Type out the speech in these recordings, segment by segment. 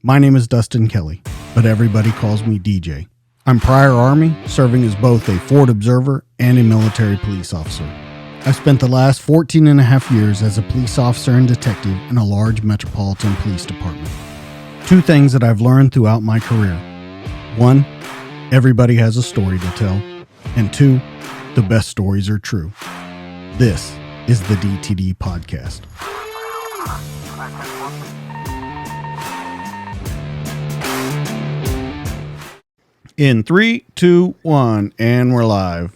My name is Dustin Kelly, but everybody calls me DJ. I'm prior Army, serving as both a Ford observer and a military police officer. I've spent the last 14 and a half years as a police officer and detective in a large metropolitan police department. Two things that I've learned throughout my career. One, everybody has a story to tell. And two, the best stories are true. This is the DTD Podcast. In 3, 2, 1, and we're live.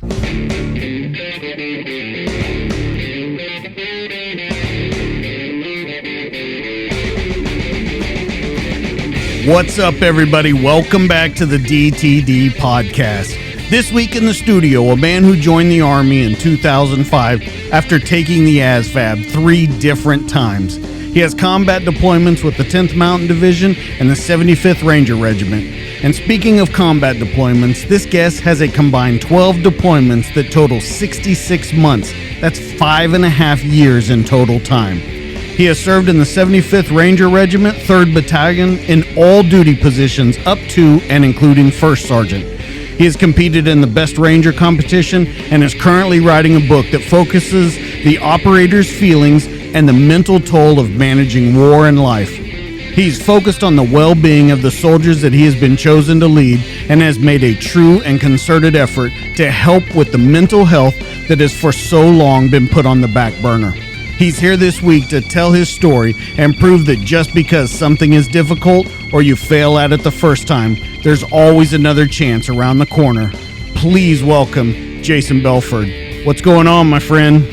What's up, everybody? Welcome back to the DTD Podcast. This week in the studio, a man who joined the Army in 2005 after taking the ASVAB 3 different times. He has combat deployments with the 10th Mountain Division and the 75th Ranger Regiment. And speaking of combat deployments, this guest has a combined 12 deployments that total 66 months. That's 5.5 years in total time. He has served in the 75th Ranger Regiment, 3rd Battalion, in all duty positions up to and including First Sergeant. He has competed in the Best Ranger competition and is currently writing a book that focuses the operator's feelings and the mental toll of managing war and life. He's focused on the well-being of the soldiers that he has been chosen to lead and has made a true and concerted effort to help with the mental health that has for so long been put on the back burner. He's here this week to tell his story and prove that just because something is difficult or you fail at it the first time, there's always another chance around the corner. Please welcome Jason Belford. What's going on, my friend?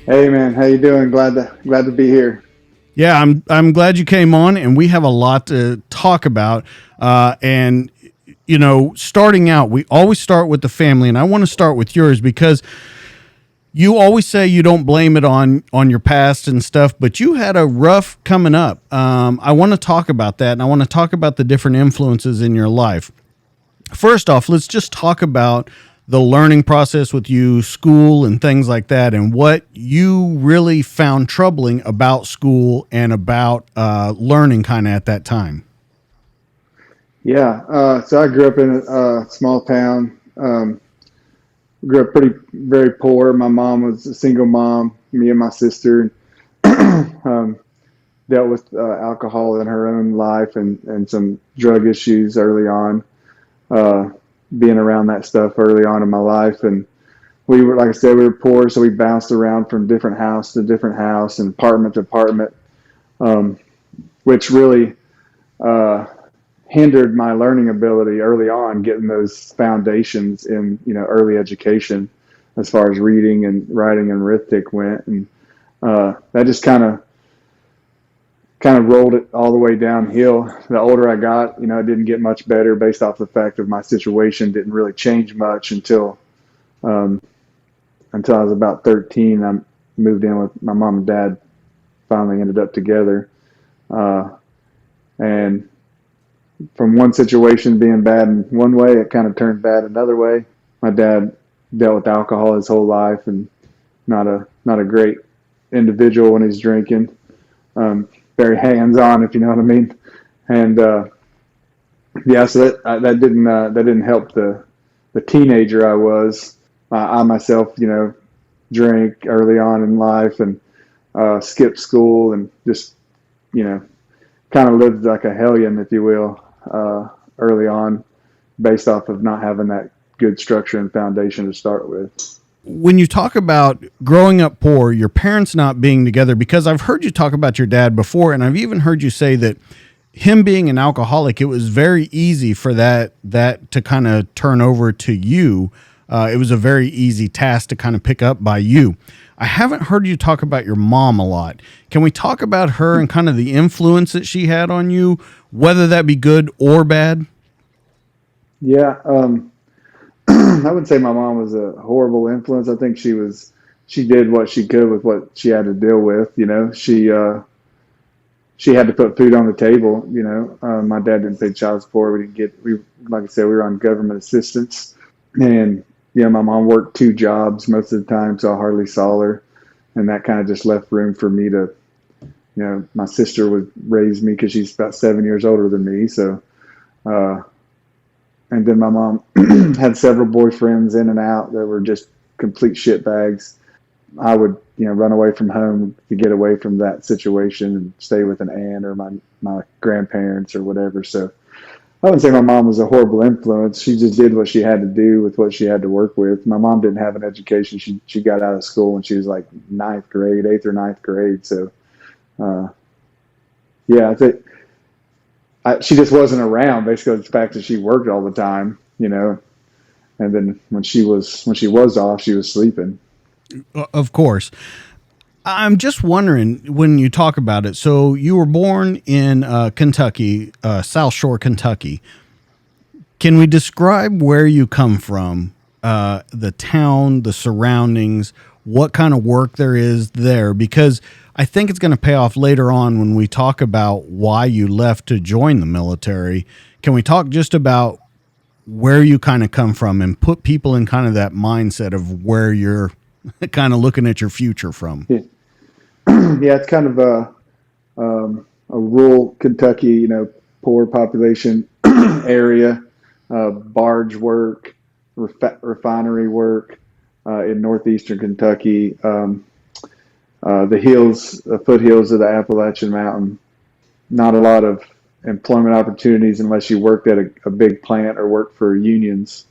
Hey man, how you doing? Glad to be here. Yeah, I'm glad you came on, and we have a lot to talk about. And you know, starting out, we always start with the family, and I want to start with yours because you always say you don't blame it on your past and stuff, but you had a rough coming up. I want to talk about that, and I want to talk about the different influences in your life. First off, let's just talk about the learning process with you, school, and things like that, and what you really found troubling about school and about learning kind of at that time. Yeah, so I grew up in a small town. Grew up very poor. My mom was a single mom. Me and my sister dealt with alcohol in her own life and some drug issues early on. Being around that stuff early on in my life, and we were, like I said, we were poor, so we bounced around from different house to different house and apartment to apartment, which really hindered my learning ability early on, getting those foundations in early education as far as reading and writing and arithmetic went, and that just kind of rolled it all the way downhill. The older I got, it didn't get much better based off the fact of my situation didn't really change much until I was about 13. I moved in with my mom and dad, finally ended up together. And from one situation being bad in one way, it kind of turned bad another way. My dad dealt with alcohol his whole life and not a great individual when he's drinking. Very hands-on, if you know what I mean, and so that didn't help the teenager I was. I myself, drank early on in life and skipped school and just, kind of lived like a hellion, if you will, early on, based off of not having that good structure and foundation to start with. When you talk about growing up poor, your parents not being together, because I've heard you talk about your dad before, and I've even heard you say that him being an alcoholic, it was very easy for that to kind of turn over to you. It was a very easy task to kind of pick up by you. I haven't heard you talk about your mom a lot. Can we talk about her and kind of the influence that she had on you, whether that be good or bad? Yeah, I would say my mom was a horrible influence. I think she did what she could with what she had to deal with. She had to put food on the table. My dad didn't pay child support. Like I said, we were on government assistance, and my mom worked 2 jobs most of the time, so I hardly saw her, and that kind of just left room for me to my sister would raise me because she's about 7 years older than me. So, and then my mom had several boyfriends in and out that were just complete shitbags. I would, run away from home to get away from that situation and stay with an aunt or my grandparents or whatever. So I wouldn't say my mom was a horrible influence. She just did what she had to do with what she had to work with. My mom didn't have an education. She got out of school when she was like eighth or ninth grade. So, yeah, I think she just wasn't around. Basically, the fact that she worked all the time, and then when she was off, she was sleeping. Of course. I'm just wondering when you talk about it. So you were born in Kentucky, South Shore, Kentucky. Can we describe where you come from, the town, the surroundings, what kind of work there is there? Because I think it's going to pay off later on when we talk about why you left to join the military. Can we talk just about where you kind of come from and put people in kind of that mindset of where you're kind of looking at your future from? Yeah, yeah, it's kind of a rural Kentucky, poor population area, barge work, refinery work in northeastern Kentucky, the foothills of the Appalachian Mountain. Not a lot of employment opportunities unless you worked at a big plant or worked for unions.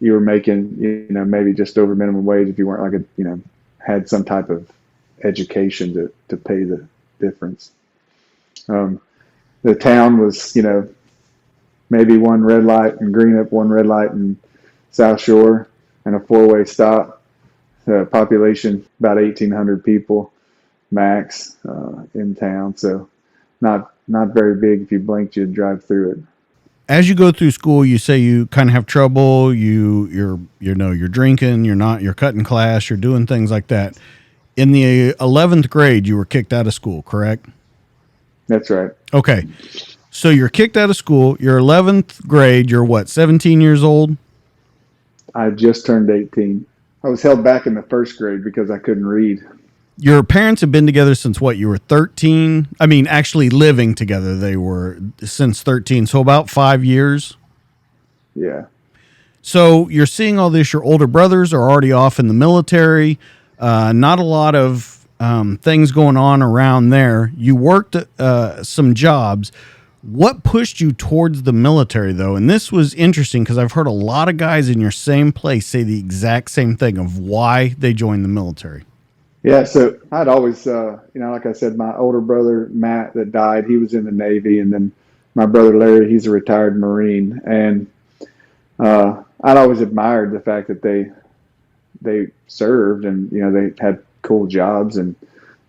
You were making, maybe just over minimum wage if you weren't like had some type of education to pay the difference. The town was, maybe one red light in Greenup, one red light in South Shore, and a four-way stop. The population, about 1,800 people max in town. So not very big. If you blinked, you'd drive through it. As you go through school, you say you kind of have trouble. You're drinking. You're cutting class. You're doing things like that. In the 11th grade, you were kicked out of school, correct? That's right. Okay. So you're kicked out of school. You're 11th grade. You're what, 17 years old? I just turned 18. I was held back in the first grade because I couldn't read. Your parents have been together since what? You were 13? I mean, actually living together, they were since 13. So about 5 years? Yeah. So you're seeing all this. Your older brothers are already off in the military. Not a lot of things going on around there. You worked some jobs. What pushed you towards the military, though? And this was interesting because I've heard a lot of guys in your same place say the exact same thing of why they joined the military. Yeah, so I'd always, like I said, my older brother, Matt, that died, he was in the Navy. And then my brother, Larry, he's a retired Marine. And I'd always admired the fact that they served and, they had cool jobs. And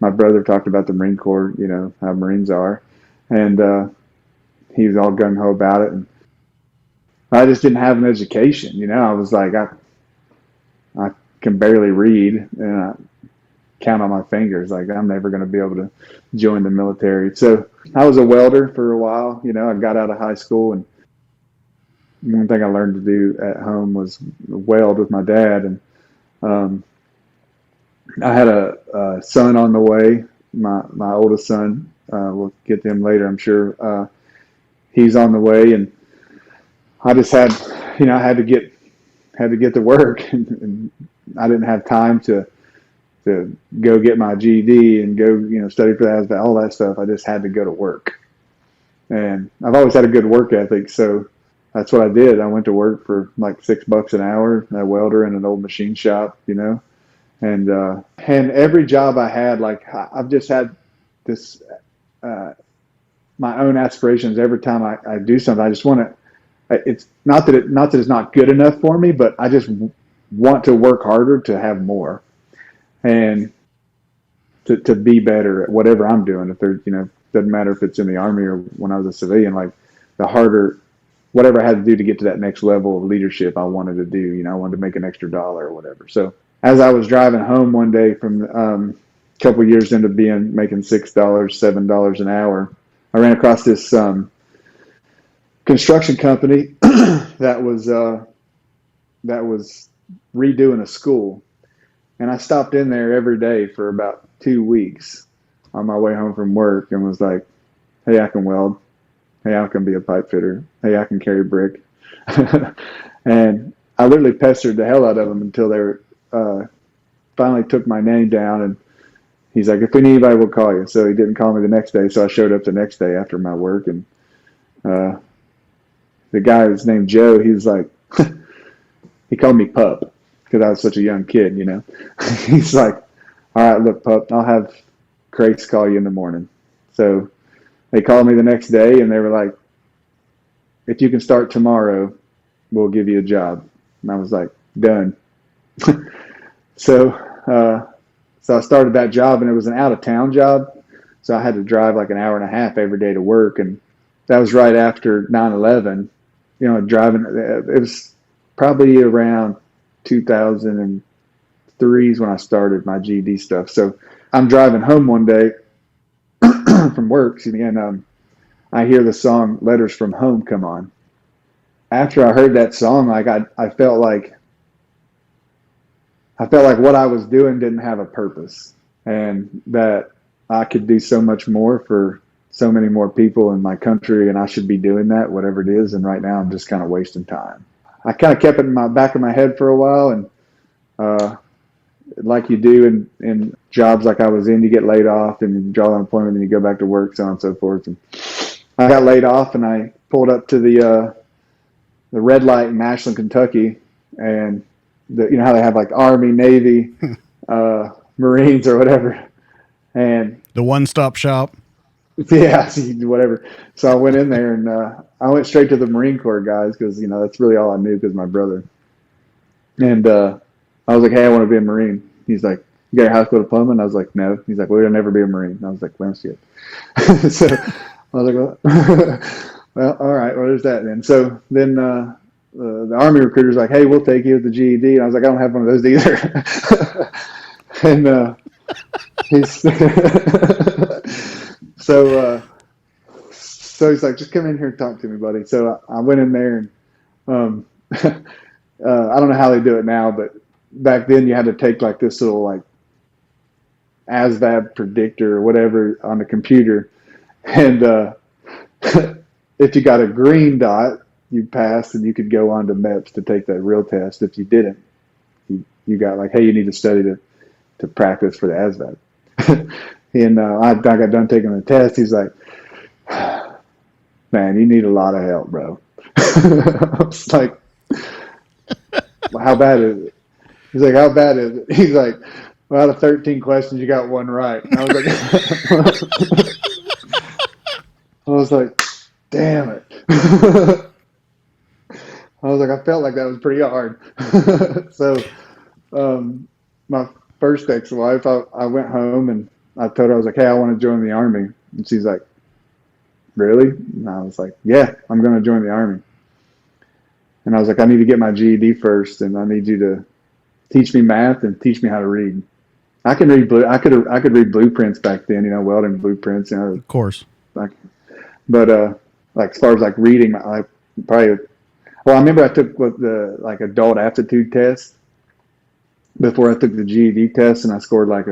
my brother talked about the Marine Corps, how Marines are. And he was all gung-ho about it. And I just didn't have an education. I was like, I can barely read. And I count on my fingers. Like, I'm never going to be able to join the military. So I was a welder for a while. I got out of high school, and one thing I learned to do at home was weld with my dad. And I had a son on the way, my oldest son. We'll get to him later, I'm sure. He's on the way, and I just had, I had to get to work, and I didn't have time to go get my GED and go, study for the ASVAB, all that stuff. I just had to go to work. And I've always had a good work ethic, so that's what I did. I went to work for like $6 an hour, a welder in an old machine shop, and every job I had, like, I've just had this, my own aspirations. Every time I do something, I just want to, it's not that it's not good enough for me, but I just want to work harder to have more. And to be better at whatever I'm doing. If there's, doesn't matter if it's in the Army or when I was a civilian, like the harder, whatever I had to do to get to that next level of leadership I wanted to do, I wanted to make an extra dollar or whatever. So as I was driving home one day from a couple of years into making $6, $7 an hour, I ran across this construction company that was redoing a school. And I stopped in there every day for about 2 weeks on my way home from work and was like, hey, I can weld. Hey, I can be a pipe fitter. Hey, I can carry brick. And I literally pestered the hell out of them until they finally took my name down. And he's like, if we need anybody, we'll call you. So he didn't call me the next day. So I showed up the next day after my work. And the guy was named Joe. He was like, he called me Pup because I was such a young kid, He's like, all right, look, Pup, I'll have Crates call you in the morning. So they called me the next day and they were like, if you can start tomorrow, we'll give you a job. And I was like, done. So I started that job, and it was an out-of-town job. So I had to drive like an hour and a half every day to work. And that was right after 9/11. Driving, it was probably around 2003 is when I started my GED stuff. So I'm driving home one day from work, and I hear the song Letters from Home come on. After I heard that song, like I felt like what I was doing didn't have a purpose, and that I could do so much more for so many more people in my country, and I should be doing that, whatever it is. And right now I'm just kind of wasting time. I kind of kept it in my back of my head for a while, and like you do in jobs like I was in, you get laid off and you draw unemployment and you go back to work, so on and so forth. And I got laid off, and I pulled up to the red light in Ashland, Kentucky, and how they have like Army, Navy, Marines or whatever, and the one-stop shop. Yeah, whatever. So I went in there and I went straight to the Marine Corps guys because that's really all I knew because my brother. And I was like, hey, I want to be a Marine. He's like, you got your high school diploma? And I was like, no. He's like, well, you'll never be a Marine. And I was like, let me see it. So I was like, well, all right, well, there's that then. So then the Army recruiter's like, hey, we'll take you with the GED. And I was like, I don't have one of those either. And he's so he's like, just come in here and talk to me, buddy. So I went in there, and I don't know how they do it now, but back then you had to take like this little like ASVAB predictor or whatever on the computer, and if you got a green dot, you passed, and you could go on to MEPS to take that real test. If you didn't, you got like, hey, you need to study to practice for the ASVAB. And I got done taking the test. He's like, man, you need a lot of help, bro. I was like, well, how bad is it? He's like, how bad is it? He's like, well, out of 13 questions, you got one right. And I was like, damn it. I was like, I felt like that was pretty hard. So my first ex-wife, I went home and I told her, I was like, hey, I want to join the Army. And she's like, really? And I was like, yeah, I'm going to join the Army. And I was like, I need to get my GED first, and I need you to teach me math and teach me how to read. I can read I could read blueprints back then, welding blueprints. Of course. But like as far as like reading, I remember I took the like adult aptitude test before I took the GED test, and I scored like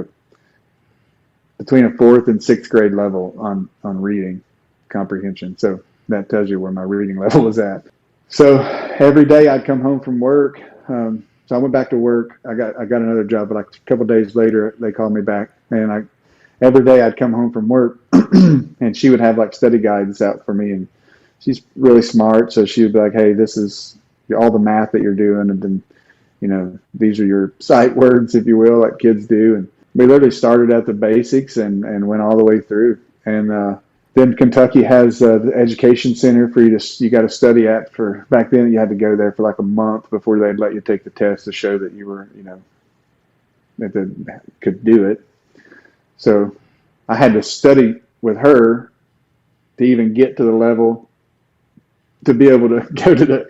between a 4th and 6th grade level on reading comprehension. So that tells you where my reading level was at. So every day I'd come home from work. So I went back to work. I got another job, but like a couple of days later they called me back, and every day I'd come home from work and she would have like study guides out for me, and she's really smart. So she would be like, hey, this is all the math that you're doing, and then these are your sight words, if you will, like kids do. And we literally started at the basics and went all the way through. And then Kentucky has the education center for you got to study at. For back then, you had to go there for like a month before they'd let you take the test to show that you were, that could do it. So I had to study with her to even get to the level to be able to go to the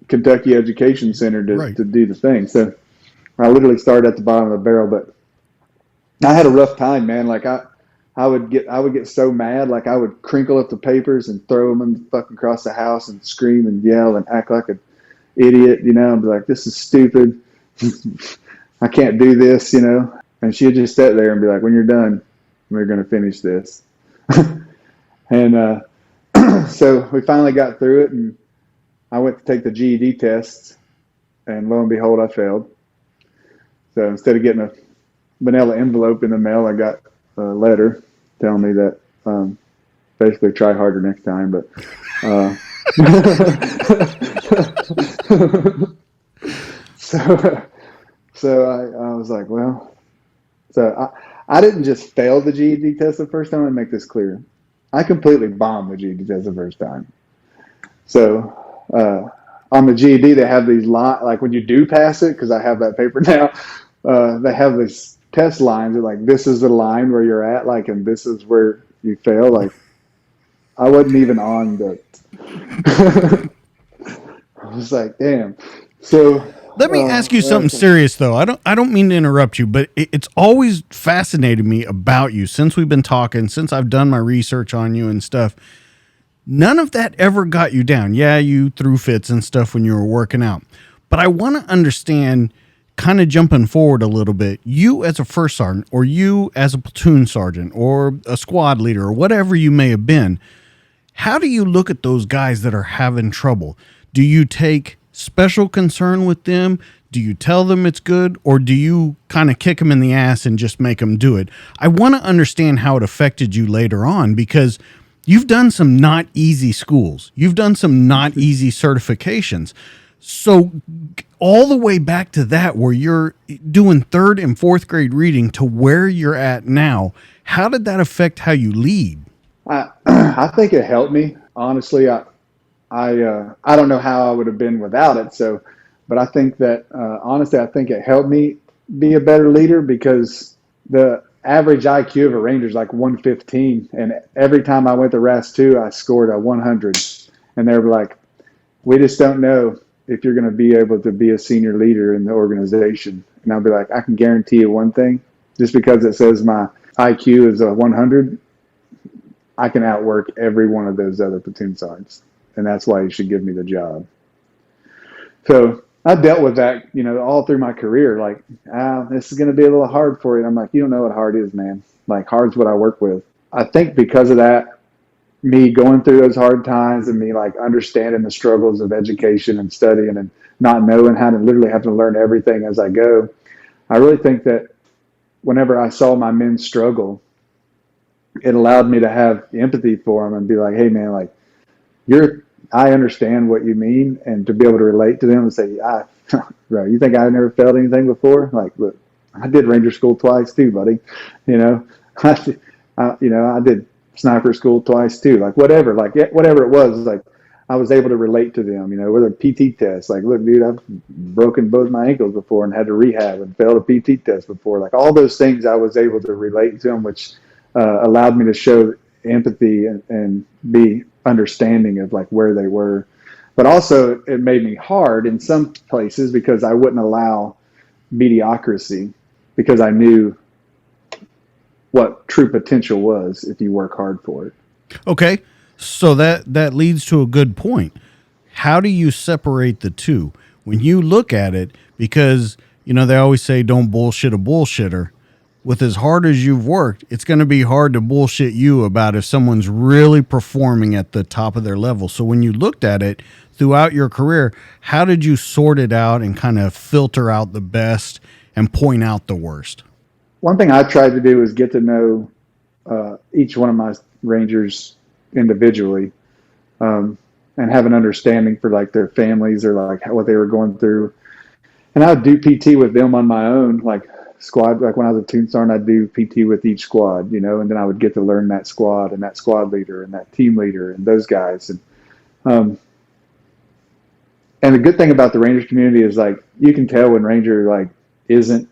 Kentucky Education Center to do the thing. So I literally started at the bottom of the barrel, but I had a rough time, man. Like I would get so mad, like I would crinkle up the papers and throw them fucking across the house and scream and yell and act like an idiot, and be like, this is stupid. I can't do this, And she'd just sit there and be like, when you're done, we're going to finish this. And so we finally got through it, and I went to take the GED tests, and lo and behold, I failed. So instead of getting a manila envelope in the mail, I got a letter telling me that basically try harder next time. But so I was like, well, so I didn't just fail the GED test the first time. I make this clear. I completely bombed the GED test the first time. So on the GED, they have these like when you do pass it, because I have that paper now, they have these test lines. They're like, this is the line where you're at, like, and this is where you fail. Like, I wasn't even on the. I was like, damn. So let me ask you something serious, though. I don't mean to interrupt you, but it's always fascinated me about you since we've been talking, since I've done my research on you and stuff. None of that ever got you down. Yeah, you threw fits and stuff when you were working out. But I want to understand, kind of jumping forward a little bit, you as a first sergeant, or you as a platoon sergeant, or a squad leader, or whatever you may have been, how do you look at those guys that are having trouble? Do you take special concern with them? Do you tell them it's good? Or do you kind of kick them in the ass and just make them do it? I want to understand how it affected you later on, because you've done some not easy schools. You've done some not easy certifications. So all the way back to that, where you're doing 3rd and 4th grade reading, to where you're at now, how did that affect how you lead? I think it helped me. Honestly, I don't know how I would have been without it. So, but I think that honestly, I think it helped me be a better leader, because the average IQ of a Ranger is like 115, and every time I went to RAS 2, I scored a 100, and they were like, "We just don't know if you're going to be able to be a senior leader in the organization." And I'll be like, "I can guarantee you one thing: just because it says my IQ is a 100, I can outwork every one of those other platoon sergeants, and that's why you should give me the job." So I dealt with that, all through my career. Like, this is going to be a little hard for you. I'm like, you don't know what hard is, man. Like, hard's what I work with. I think because of that, me going through those hard times, and me like understanding the struggles of education and studying, and not knowing how to literally have to learn everything as I go, I really think that whenever I saw my men struggle, it allowed me to have empathy for them and be like, hey man, like, I understand what you mean, and to be able to relate to them and say, bro, you think I never felt anything before? Like, look, I did Ranger school twice too, buddy. I did sniper school twice too. Like, whatever it was, like, I was able to relate to them, whether PT tests, like, look, dude, I've broken both my ankles before and had to rehab and failed a PT test before. Like, all those things I was able to relate to them, which allowed me to show empathy and be understanding of like where they were. But also it made me hard in some places, because I wouldn't allow mediocrity, because I knew what true potential was if you work hard for it. Okay. So that leads to a good point. How do you separate the two when you look at it? Because, they always say don't bullshit a bullshitter. With as hard as you've worked, it's going to be hard to bullshit you about if someone's really performing at the top of their level. So when you looked at it throughout your career, how did you sort it out and kind of filter out the best and point out the worst? One thing I tried to do is get to know each one of my Rangers individually, and have an understanding for like their families, or like what they were going through. And I would do PT with them on my own, like squad. Like when I was a platoon sergeant, I'd do PT with each squad, and then I would get to learn that squad and that squad leader and that team leader and those guys. And the good thing about the Rangers community is, like, you can tell when Ranger like isn't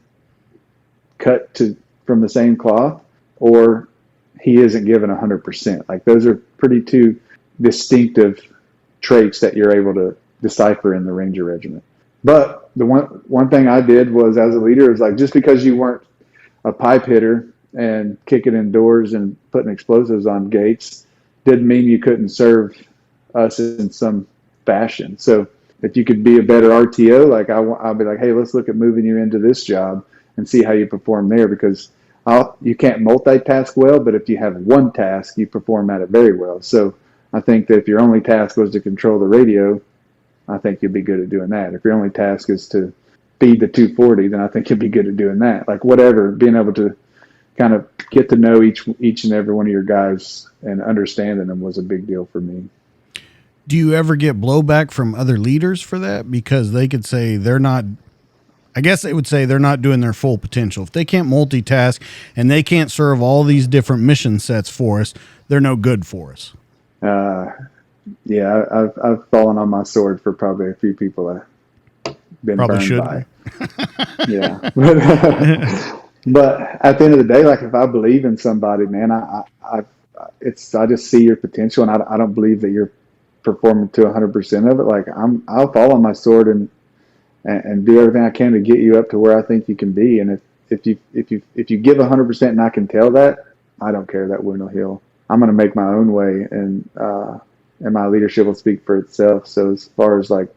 cut from the same cloth, or he isn't given 100%. Like, those are pretty two distinctive traits that you're able to decipher in the Ranger Regiment. But the one thing I did was, as a leader, is like, just because you weren't a pipe hitter and kicking in doors and putting explosives on gates didn't mean you couldn't serve us in some fashion. So if you could be a better RTO, like I'll be like, hey, let's look at moving you into this job and see how you perform there, because you can't multitask well, but if you have one task, you perform at it very well. So I think that if your only task was to control the radio, I think you'd be good at doing that. If your only task is to feed the 240, then I think you'd be good at doing that. Like whatever, being able to kind of get to know each and every one of your guys and understanding them was a big deal for me. Do you ever get blowback from other leaders for that? Because they could say they're not, I guess they would say they're not doing their full potential. If they can't multitask and they can't serve all these different mission sets for us, they're no good for us. Yeah, I've fallen on my sword for probably a few people I've been Probably burned by. Yeah. But at the end of the day, like if I believe in somebody, man, I just see your potential, and I don't believe that you're performing to 100% of it. Like I'll fall on my sword and do everything I can to get you up to where I think you can be. And if you give 100% and I can tell that, I don't care that wind or hill. I'm going to make my own way, and my leadership will speak for itself. So as far as like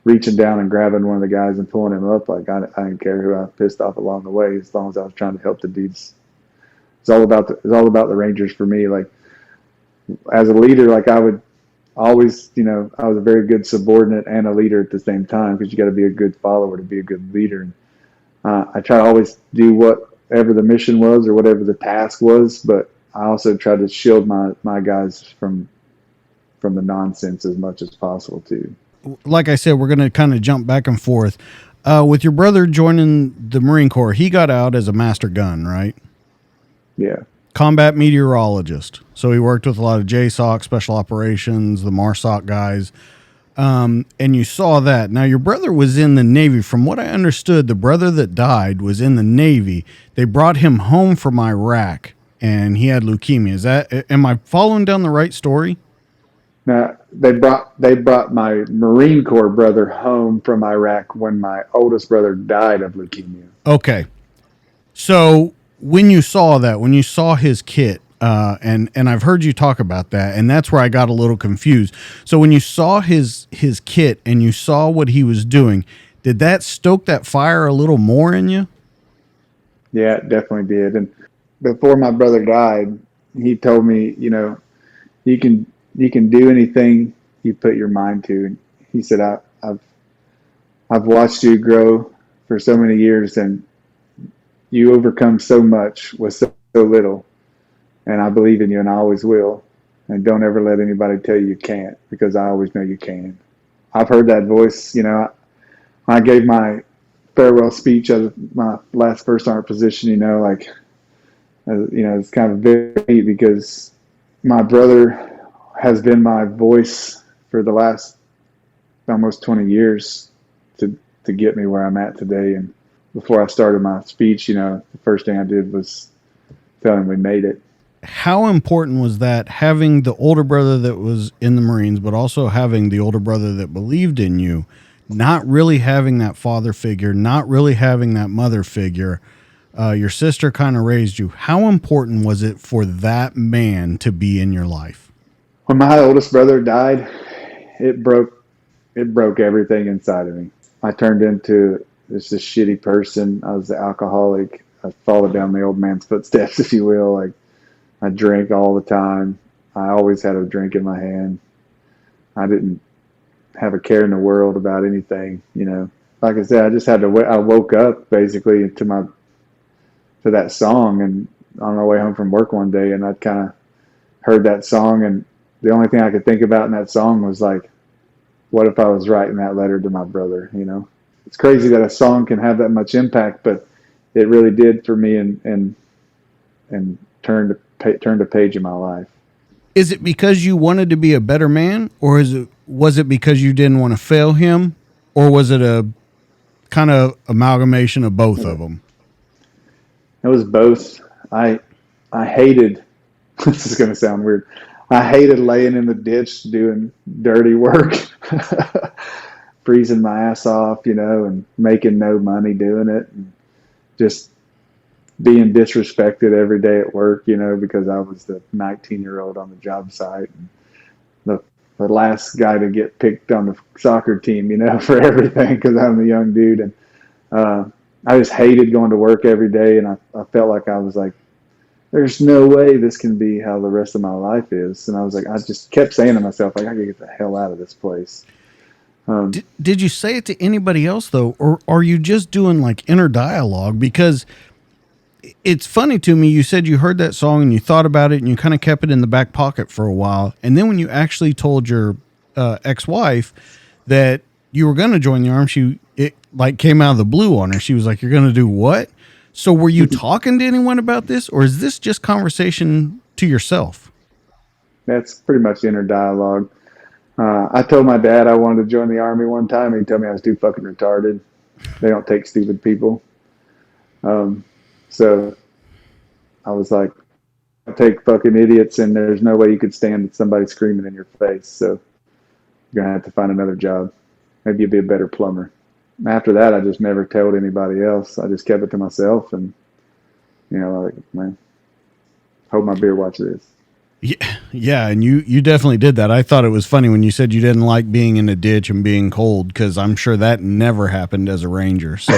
reaching down and grabbing one of the guys and pulling him up, like I didn't care who I pissed off along the way, as long as I was trying to help the dudes. It's all about the Rangers for me. Like as a leader, like I would always, I was a very good subordinate and a leader at the same time, because you got to be a good follower to be a good leader. And I try to always do whatever the mission was or whatever the task was, but I also try to shield my guys from the nonsense as much as possible too. Like I said, we're going to kind of jump back and forth. With your brother joining the Marine Corps, he got out as a master gun, right? Yeah. Combat meteorologist. So he worked with a lot of JSOC, special operations, the MARSOC guys. And you saw that. Now, your brother was in the Navy. From what I understood, the brother that died was in the Navy. They brought him home from Iraq, and he had leukemia. Am I following down the right story? Now, they brought my Marine Corps brother home from Iraq when my oldest brother died of leukemia. Okay. So when you saw his kit, and I've heard you talk about that, and that's where I got a little confused. So when you saw his kit and you saw what he was doing, did that stoke that fire a little more in you? Yeah, it definitely did. And before my brother died, he told me, you can do anything you put your mind to. And he said, I've watched you grow for so many years, and you overcome so much with so little. And I believe in you, and I always will. And don't ever let anybody tell you can't, because I always know you can. I've heard that voice. I gave my farewell speech of my last first sergeant position. It's kind of very neat, because my brother has been my voice for the last almost 20 years to get me where I'm at today. And before I started my speech, the first thing I did was tell him we made it. How important was that, having the older brother that was in the Marines, but also having the older brother that believed in you, not really having that father figure, not really having that mother figure? Your sister kind of raised you. How important was it for that man to be in your life? When my oldest brother died, it broke everything inside of me. I turned into just a shitty person. I was the alcoholic. I followed down the old man's footsteps, if you will. Like, I drank all the time. I always had a drink in my hand. I didn't have a care in the world about anything. Like I said, I just had to. I woke up basically to that song, and on my way home from work one day, and I kind of heard that song, and the only thing I could think about in that song was like, what if I was writing that letter to my brother? It's crazy that a song can have that much impact, but it really did for me, and turned a page in my life. Is it because you wanted to be a better man, or was it because you didn't want to fail him, or was it a kind of amalgamation of both of them? It was both. I hated, this is going to sound weird, I hated laying in the ditch doing dirty work, freezing my ass off, and making no money doing it, and just being disrespected every day at work, because I was the 19-year-old on the job site. And the last guy to get picked on the soccer team, for everything because I'm a young dude. And I just hated going to work every day, and I felt like I was like, there's no way this can be how the rest of my life is. And I was like, I just kept saying to myself, like, I gotta get the hell out of this place. Did you say it to anybody else though, or are you just doing like inner dialogue? Because it's funny to me. You said you heard that song and you thought about it and you kind of kept it in the back pocket for a while. And then when you actually told your ex-wife that you were going to join the Army, it like came out of the blue on her. She was like, "You're going to do what?" So were you talking to anyone about this, or is this just conversation to yourself? That's pretty much inner dialogue. I told my dad I wanted to join the Army one time. He told me I was too fucking retarded. They don't take stupid people. So I was like, I take fucking idiots, and there's no way you could stand somebody screaming in your face. So you're going to have to find another job. Maybe you'll be a better plumber. After that, I just never told anybody else. I just kept it to myself, and, like, man, hold my beer, watch this. Yeah, and you definitely did that. I thought it was funny when you said you didn't like being in a ditch and being cold, because I'm sure that never happened as a Ranger. So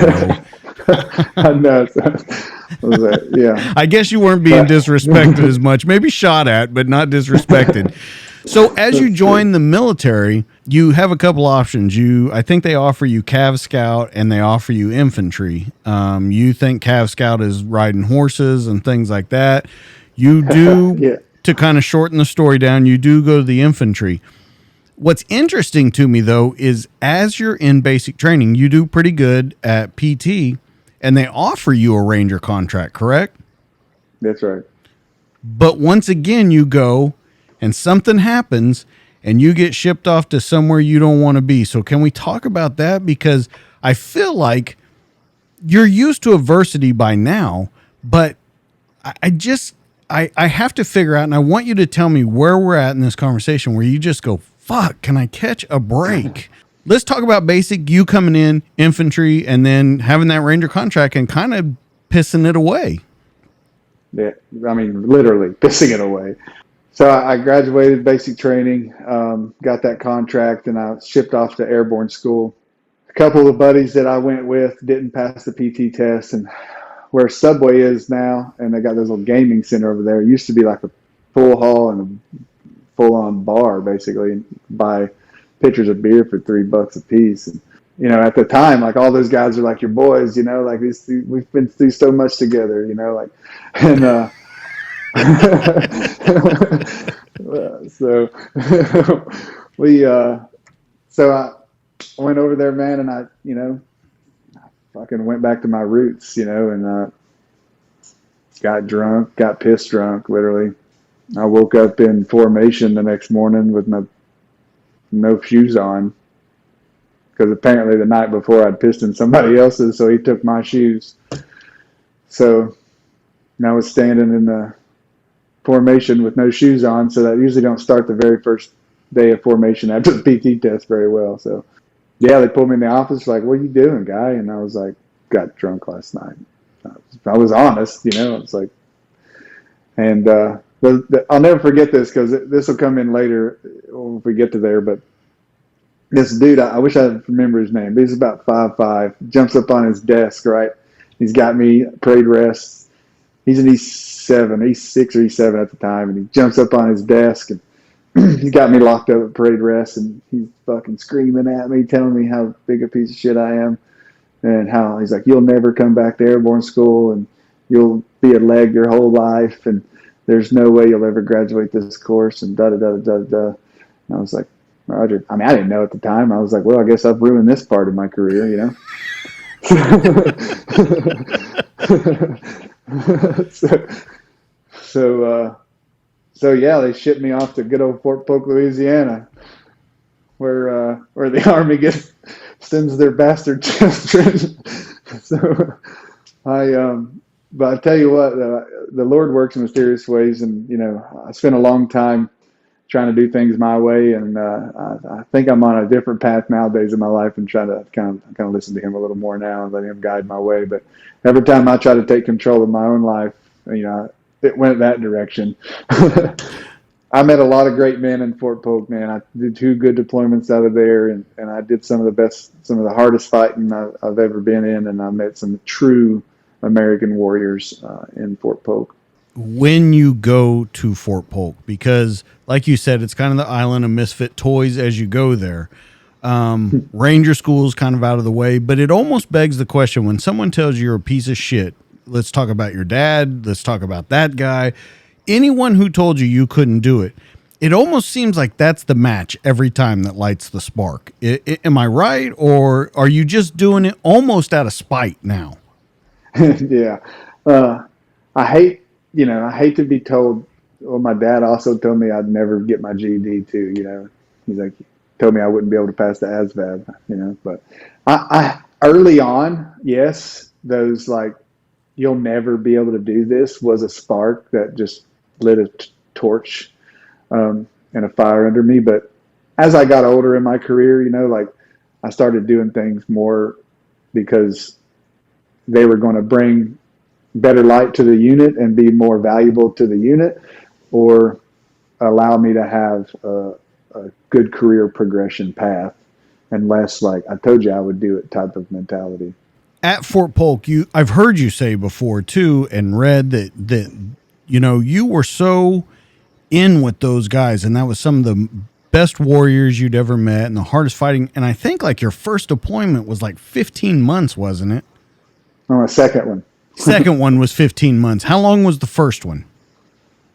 I know. I was like, yeah. I guess you weren't being disrespected as much, maybe shot at, but not disrespected. So as you join the military, you have a couple options. I think they offer you Cav Scout and they offer you infantry. You think Cav Scout is riding horses and things like that. You do, yeah. To kind of shorten the story down, you do go to the infantry. What's interesting to me, though, is as you're in basic training, you do pretty good at PT, and they offer you a Ranger contract, correct? That's right. But once again, you go and something happens and you get shipped off to somewhere you don't want to be. So can we talk about that? Because I feel like you're used to adversity by now, but I have to figure out, and I want you to tell me where we're at in this conversation where you just go, fuck, can I catch a break? Let's talk about basic, you coming in, infantry, and then having that Ranger contract and kind of pissing it away. Yeah, I mean, literally pissing it away. So I graduated basic training, got that contract, and I was shipped off to airborne school. A couple of the buddies that I went with didn't pass the PT test, and where Subway is now, and they got this little gaming center over there. It used to be like a full hall and a full-on bar, basically, and buy pitchers of beer for $3 a piece. And, at the time, like, all those guys are like your boys, like we've been through so much together, like, and so so I went over there, man, and I fucking went back to my roots, and got pissed drunk, literally. I woke up in formation the next morning with no shoes on, because apparently the night before I'd pissed in somebody else's, so he took my shoes. So I was standing in the formation with no shoes on, so that usually don't start the very first day of formation after the PT test very well. So yeah, they pulled me in the office, like, what are you doing, guy? And I was like, got drunk last night. I was honest, I was like, and I'll never forget this, because this will come in later if we get to there, but this dude, I wish I remember his name, but he's about 5'5", jumps up on his desk, right? He's got me parade rest. He's an E7, E6 or E7 at the time, and he jumps up on his desk, and he's got me locked up at parade rest, and he's fucking screaming at me, telling me how big a piece of shit I am, and how he's like, you'll never come back to airborne school, and you'll be a leg your whole life, and there's no way you'll ever graduate this course, and da-da-da-da-da-da. And I was like, Roger. I mean, I didn't know at the time. I was like, well, I guess I've ruined this part of my career, So yeah, they shipped me off to good old Fort Polk, Louisiana, where the Army sends their bastard children. So but I tell you what, the Lord works in mysterious ways, and I spent a long time trying to do things my way, and I think I'm on a different path nowadays in my life, and trying to kind of listen to Him a little more now and let Him guide my way. But every time I try to take control of my own life, it went that direction. I met a lot of great men in Fort Polk, man. I did 2 good deployments out of there, and I did some of the hardest fighting I've ever been in, and I met some true American warriors in Fort Polk. When you go to Fort Polk, because like you said, it's kind of the island of misfit toys as you go there. Ranger school is kind of out of the way, but it almost begs the question when someone tells you you're a piece of shit. Let's talk about your dad. Let's talk about that guy. Anyone who told you you couldn't do it, it almost seems like that's the match every time that lights the spark. Am I right? Or are you just doing it almost out of spite now? Yeah. I hate to be told. Well, my dad also told me I'd never get my GED too. He's like, told me I wouldn't be able to pass the ASVAB, but I early on, yes, those like, you'll never be able to do this was a spark that just lit a torch and a fire under me. But as I got older in my career, like I started doing things more because they were going to bring better light to the unit and be more valuable to the unit, or allow me to have a good career progression path, and less like I told you I would do it type of mentality. At Fort Polk, I've heard you say before too, and read that you were so in with those guys, and that was some of the best warriors you'd ever met and the hardest fighting. And I think like your first deployment was like 15 months, wasn't it? Oh, my second one. Second one was 15 months. How long was the first one?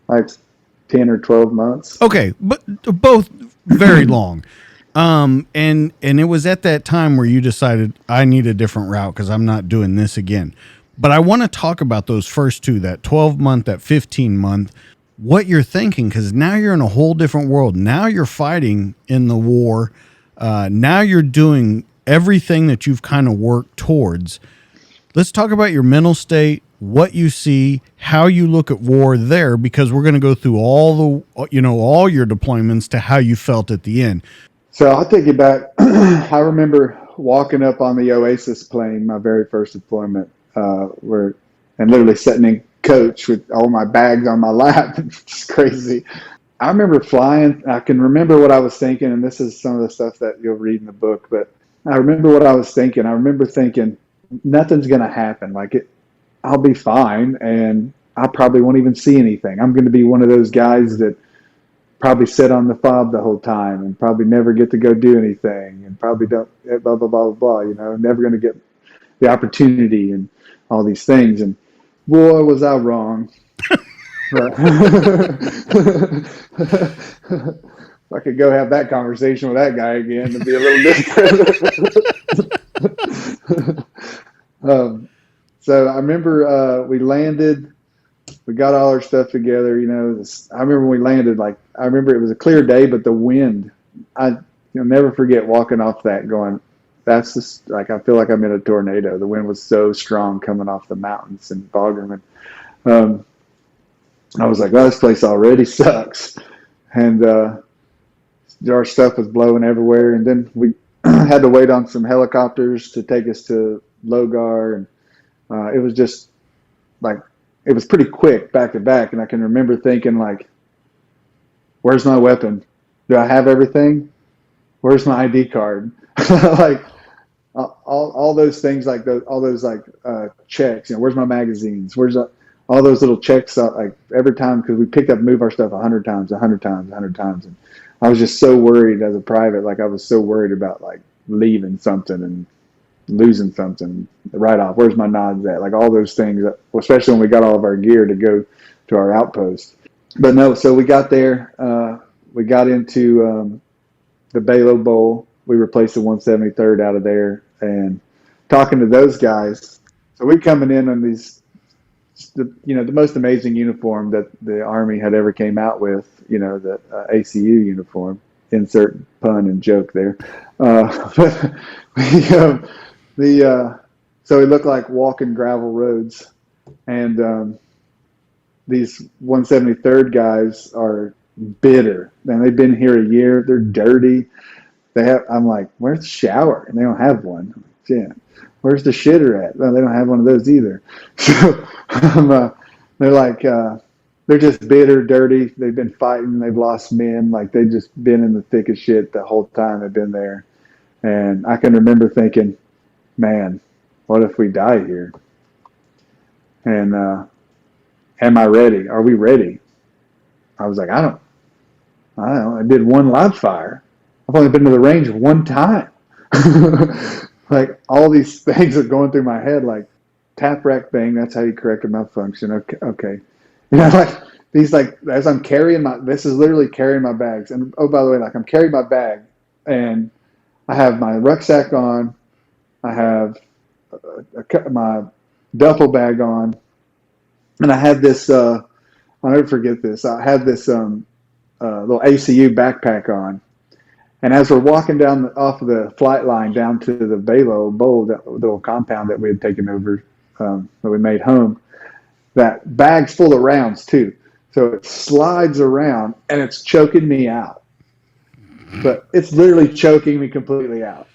Like 10 or 12 months. Okay, but both very long. And it was at that time where you decided I need a different route because I'm not doing this again. But I want to talk about those first two, that 12-month, that 15-month, what you're thinking, because now you're in a whole different world. Now you're fighting in the war. Now you're doing everything that you've kind of worked towards. Let's talk about your mental state, what you see, how you look at war there, because we're going to go through all your deployments to how you felt at the end. So I'll take you back. I remember walking up on the Oasis plane, my very first deployment, and literally sitting in coach with all my bags on my lap. It's crazy. I remember flying. I can remember what I was thinking, and this is some of the stuff that you'll read in the book, but I remember what I was thinking. I remember thinking, nothing's going to happen. I'll be fine, and I probably won't even see anything. I'm going to be one of those guys that probably sit on the fob the whole time and probably never get to go do anything, and probably don't blah, blah, blah, blah, never going to get the opportunity and all these things. And boy, was I wrong. If I could go have that conversation with that guy again, it'd be a little different. So I remember we landed, we got all our stuff together. I remember when we landed, I remember it was a clear day, but the wind, I'll never forget walking off that going, that's just I feel like I'm in a tornado. The wind was so strong coming off the mountains in Bagram. And I was like, oh, this place already sucks. And our stuff was blowing everywhere. And then we had to wait on some helicopters to take us to Logar. And it was just it was pretty quick back to back. And I can remember thinking where's my weapon? Do I have everything? Where's my ID card? All those things, all those checks, where's my magazines? Where's all those little checks, every time, because we picked up and moved our stuff 100 times. And I was just so worried as a private. I was so worried about leaving something and losing something right off. Where's my nods at? All those things, especially when we got all of our gear to go to our outpost. But no, so we got there. We got into the Balo Bowl. We replaced the 173rd out of there, and talking to those guys. So we coming in on these, the most amazing uniform that the Army had ever came out with, the ACU uniform. Insert pun and joke there. But so it looked like walking gravel roads, and these 173rd guys are bitter. Man, they've been here a year. They're dirty. I'm like, where's the shower? And they don't have one. Yeah. Where's the shitter at? Well, they don't have one of those either. So they're like, they're just bitter, dirty. They've been fighting. They've lost men. Like they've just been in the thick of shit the whole time they've been there. And I can remember thinking, man, what if we die here? And am I ready? Are we ready? I was like, I don't know. I did one live fire. I've only been to the range one time. Like all these things are going through my head, like tap rack bang. That's how you corrected malfunction. Okay. You know, like these, like as I'm carrying this is literally carrying my bags. And oh, by the way, like I'm carrying my bag, and I have my rucksack on. I have my duffel bag on, and I had this. I'll never forget this. I had this little ACU backpack on. And as we're walking down off of the flight line down to the Bowl, that little compound that we had taken over, that we made home, that bag's full of rounds too. So it slides around and it's choking me out. But it's literally choking me completely out.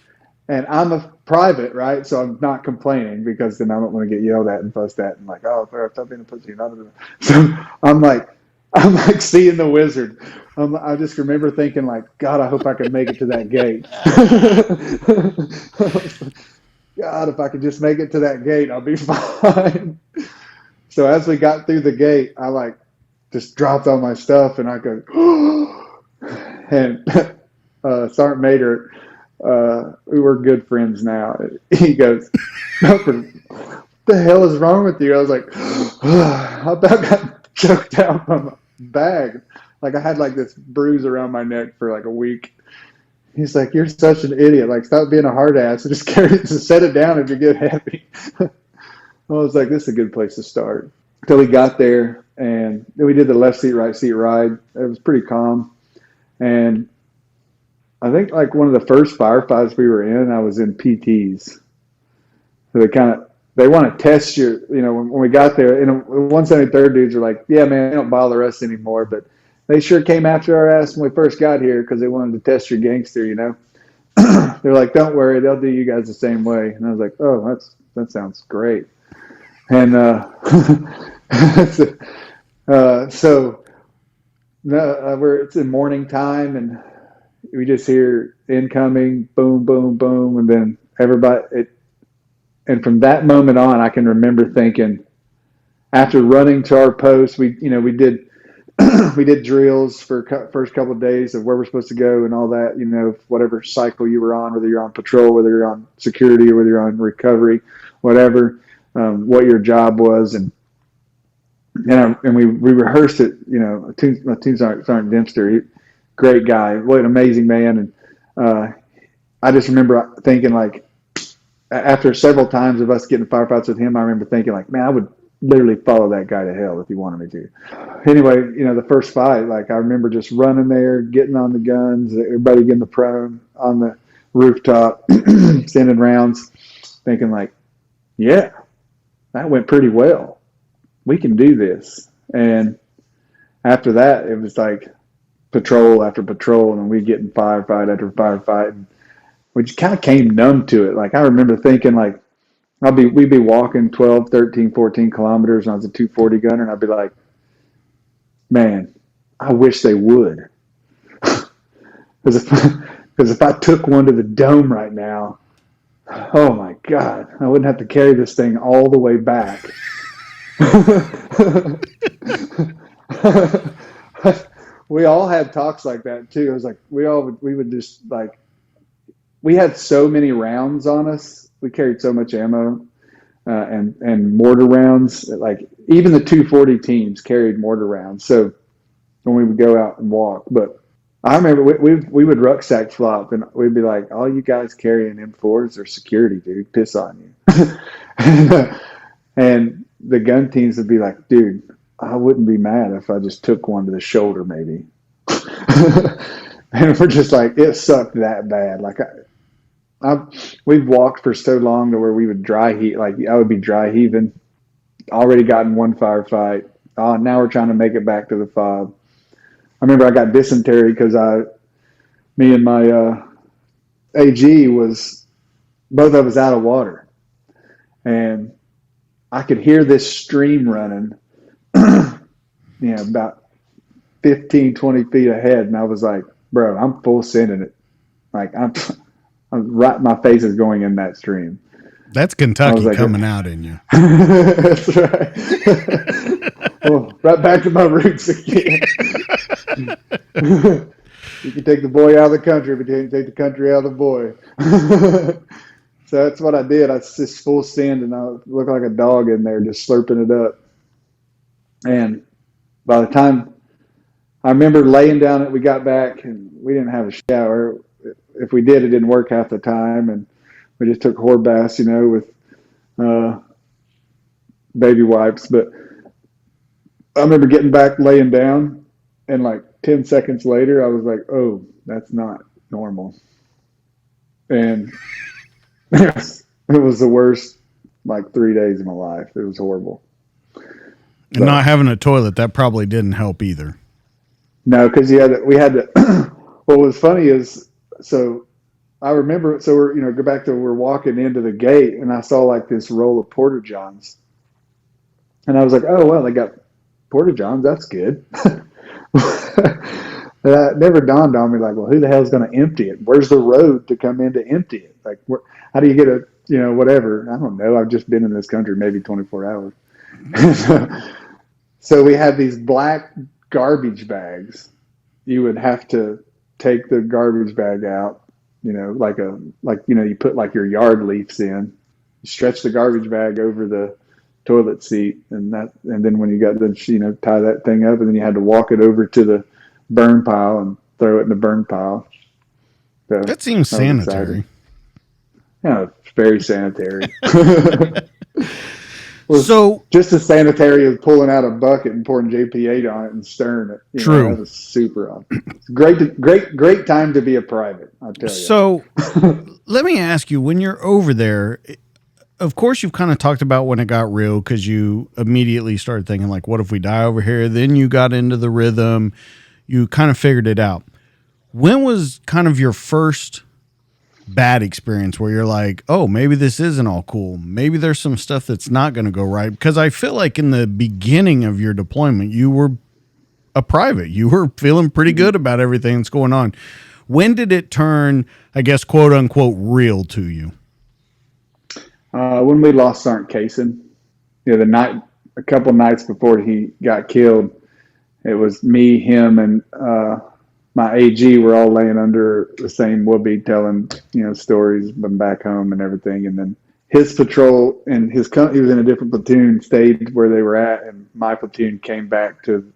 And I'm a private, right? So I'm not complaining, because then I don't want to get yelled at and fussed at and like, oh, stop being a pussy. So I'm like seeing the wizard. I just remember thinking, like, God, I hope I can make it to that gate. God, if I could just make it to that gate, I'll be fine. So as we got through the gate, I like just dropped all my stuff, and I go, and Sergeant Mater, we were good friends now. He goes, what the hell is wrong with you? I was like, I about got choked out by my bag. Like I had like this bruise around my neck for like a week. He's like, you're such an idiot. Like, stop being a hard ass and just set it down if you get heavy. I was like, this is a good place to start. Until we got there, and then we did the left seat, right seat ride. It was pretty calm. And I think like one of the first firefights we were in, I was in PTs. So they want to test your, when we got there, 173rd dudes are like, yeah, man, they don't bother us anymore, but they sure came after our ass when we first got here because they wanted to test your gangster, They're like, don't worry, they'll do you guys the same way. And I was like, oh, that sounds great. And it's in morning time, and we just hear incoming, boom, boom, boom, and then and from that moment on, I can remember thinking, after running to our post, we did we did drills for first couple of days of where we're supposed to go and all that, whatever cycle you were on, whether you're on patrol, whether you're on security, or whether you're on recovery, whatever, what your job was. And we rehearsed it, my team Sergeant Dempster, great guy, what an amazing man. And I just remember thinking, like, after several times of us getting firefights with him, I remember thinking, like, man, I would literally follow that guy to hell if he wanted me to. Anyway, the first fight, like, I remember just running there, getting on the guns, everybody getting the prone on the rooftop, sending rounds, thinking, like, yeah, that went pretty well. We can do this. And after that, it was like patrol after patrol, and we getting firefight after firefight. And we just kind of came numb to it. Like, I remember thinking, like, we'd be walking 12, 13, 14 kilometers, and I was a 240 gunner, and I'd be like, man, I wish they would. Because if I took one to the dome right now, oh my God, I wouldn't have to carry this thing all the way back. We all had talks like that too. It was like we would just, like, we had so many rounds on us. We carried so much ammo and mortar rounds. Like, even the 240 teams carried mortar rounds. So when we would go out and walk, but I remember we would rucksack flop, and we'd be like, all you guys carrying M4s are security, dude. Piss on you. And the gun teams would be like, dude, I wouldn't be mad if I just took one to the shoulder, maybe. And we're just like, it sucked that bad. Like, we've walked for so long to where we would dry heat. Like, I would be dry heaving, already gotten one firefight. Now we're trying to make it back to the fob. I remember I got dysentery because me and my AG was, both of us out of water. And I could hear this stream running. about 15, 20 feet ahead. And I was like, bro, I'm full sending it. Like I'm right. My face is going in that stream. That's Kentucky coming out in you. That's right. Well, right back to my roots again. You can take the boy out of the country, but you can't take the country out of the boy. So that's what I did. I just full send, and I looked like a dog in there, just slurping it up. And by the time I remember laying down, we got back, and we didn't have a shower. If we did, it didn't work half the time, and we just took horde baths, with baby wipes. But I remember getting back, laying down, and like 10 seconds later, I was like, "Oh, that's not normal," and it was the worst 3 days of my life. It was horrible. And not having a toilet, that probably didn't help either. No, because we had to. What was funny is, so I remember. So go back to we're walking into the gate, and I saw this roll of Porta Johns, and I was like, "Oh well, they got Porta Johns. That's good." That never dawned on me. Well, who the hell is going to empty it? Where's the road to come in to empty it? How do you get whatever? I don't know. I've just been in this country maybe 24 hours. So we had these black garbage bags. You would have to take the garbage bag out, you put your yard leaves in, you stretch the garbage bag over the toilet seat, and then when you got the, tie that thing up, and then you had to walk it over to the burn pile and throw it in the burn pile. So that seems sanitary. Yeah, it's very sanitary. So just as sanitary as pulling out a bucket and pouring JP8 on it and stirring it. True. That was super awesome. Great time to be a private, I'll tell you. So let me ask you, when you're over there, of course you've kind of talked about when it got real, because you immediately started thinking what if we die over here? Then you got into the rhythm. You kind of figured it out. When was kind of your first bad experience where you're like, oh, maybe this isn't all cool? Maybe there's some stuff that's not going to go right? Because I feel like in the beginning of your deployment, you were a private. You were feeling pretty good about everything that's going on. When did it turn, I guess, quote unquote, real to you? When we lost Sergeant Kaysen, a couple nights before he got killed, it was me, him, and my AG were all laying under the same whoopee, telling stories from back home and everything. And then his patrol and he was in a different platoon, stayed where they were at, and my platoon came back to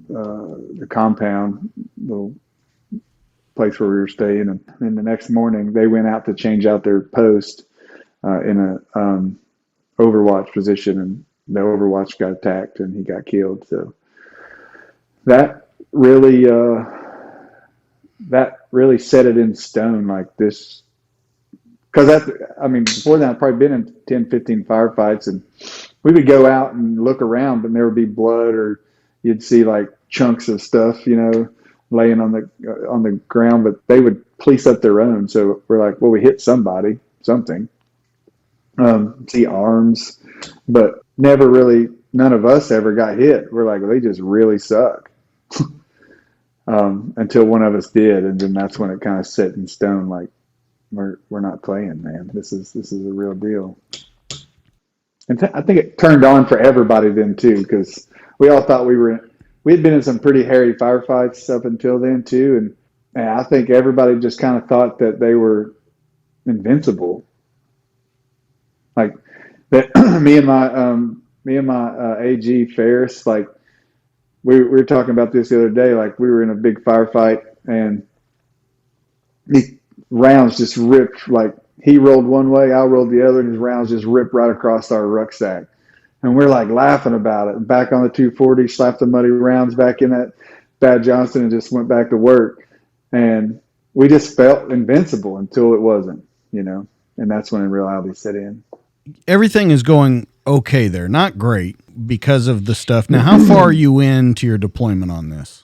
the compound, the place where we were staying. And then the next morning, they went out to change out their post in a Overwatch position, and the Overwatch got attacked and he got killed. So that really set it in stone this, because before that I'd probably been in 10, 15 firefights, and we would go out and look around, and there would be blood, or you'd see chunks of stuff, laying on the ground, but they would police up their own. So we're well, we hit something, see arms, but never really, none of us ever got hit. We're well, they just really suck. Until one of us did, and then that's when it kind of set in stone. We're not playing, man. This is a real deal. And I think it turned on for everybody then too, because we all thought we had been in some pretty hairy firefights up until then too, and I think everybody just kind of thought that they were invincible. That me and my AG Ferris, we were talking about this the other day. We were in a big firefight, and these rounds just ripped. He rolled one way, I rolled the other, and his rounds just ripped right across our rucksack. And we're laughing about it. Back on the 240, slapped the muddy rounds back in that Bad Johnson, and just went back to work. And we just felt invincible until it wasn't, and that's when reality set in. Everything is going okay there, not great because of the stuff. Now, how far are you into your deployment on this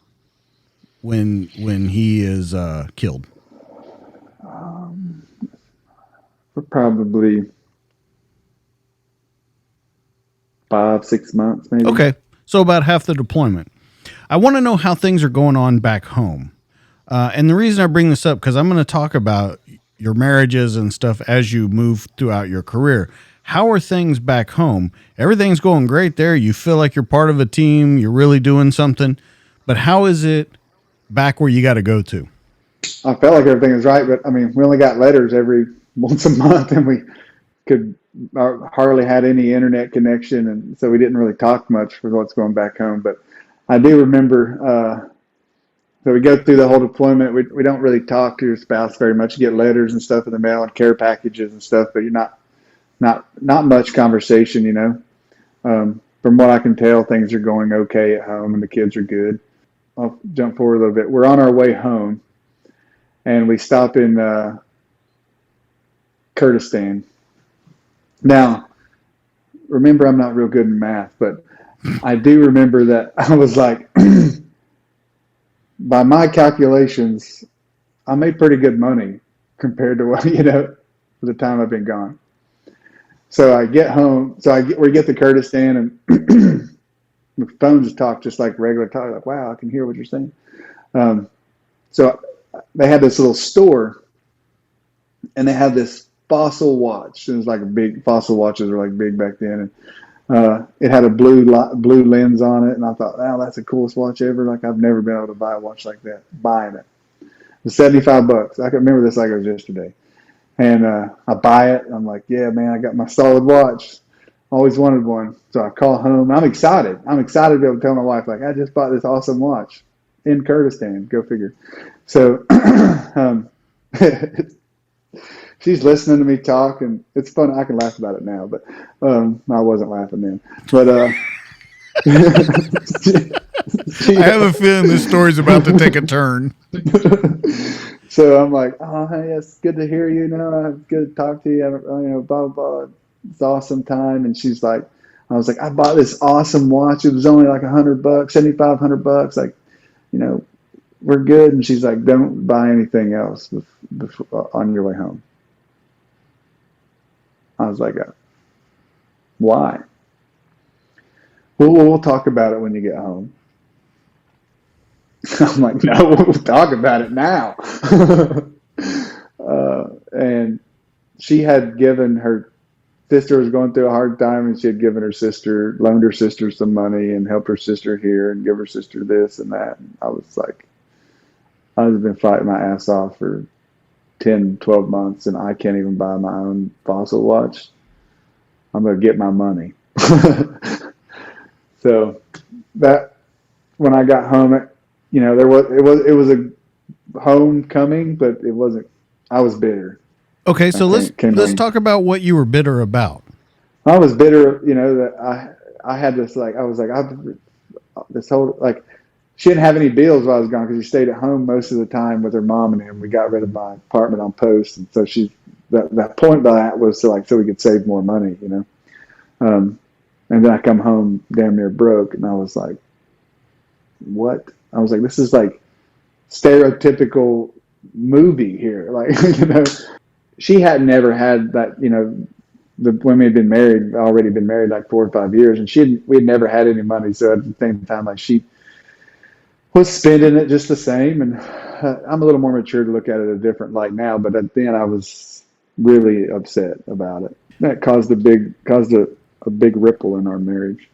when he is killed? For probably 5-6 months, maybe. Okay, so about half the deployment. I want to know how things are going on back home. And the reason I bring this up, because I'm going to talk about your marriages and stuff as you move throughout your career. How are things back home? Everything's going great there. You feel like you're part of a team. You're really doing something. But how is it back where you got to go to? I felt like everything was right, but I mean, we only got letters every once a month, and we could hardly had any internet connection, and so we didn't really talk much for what's going back home. But I do remember. So we go through the whole deployment. We don't really talk to your spouse very much. You get letters and stuff in the mail and care packages and stuff, but you're not much conversation. From what I can tell, things are going okay at home, and the kids are good. I'll jump forward a little bit. We're on our way home, and we stop in Kurdistan. Now, remember, I'm not real good in math, but I do remember that I was like, by my calculations, I made pretty good money compared to what, for the time I've been gone. So I get home, we get to Kurdistan, and the phone just talk just like regular talk, like, wow, I can hear what you're saying. So they had this little store, and they had this fossil watch. It was like fossil watches were like big back then. And it had a blue lens on it, and I thought, wow, that's the coolest watch ever. Like, I've never been able to buy a watch like that. Buying it. It was $75. I can remember this like it was yesterday. And I buy it, and I'm like, yeah, man, I got my solid watch. Always wanted one. So I call home. I'm excited. I'm excited to be able to tell my wife, like, I just bought this awesome watch in Kurdistan. Go figure. So she's listening to me talk, and it's fun. I can laugh about it now, but I wasn't laughing then. But I have a feeling this story's about to take a turn. So I'm like, oh, hey, it's good to hear you. It's good to talk to you. Blah, blah, blah. It's an awesome time. And she's like, I was like, I bought this awesome watch. It was only like $100, $7,500. Like, we're good. And she's like, don't buy anything else on your way home. I was like, why? We'll talk about it when you get home. I'm like, no, we'll talk about it now. And she had given her sister was going through a hard time, and she had given loaned her sister some money and helped her sister here and give her sister this and that. And I was like, I've been fighting my ass off for 10, 12 months, and I can't even buy my own fossil watch. I'm going to get my money. So that when I got home, it was a homecoming, but it wasn't. I was bitter. Okay, so let's talk about what you were bitter about. I was bitter, that I had this this whole like she didn't have any bills while I was gone because she stayed at home most of the time with her mom and him. We got rid of my apartment on post, and so that point by that was so we could save more money, and then I come home damn near broke, and I was like, what? I was like, this is like stereotypical movie here. Like, she had never had that, the women had already been married like 4 or 5 years, and we had never had any money. So at the same time, like, she was spending it just the same. And I'm a little more mature to look at it a different light now, but then I was really upset about it. That caused a big ripple in our marriage.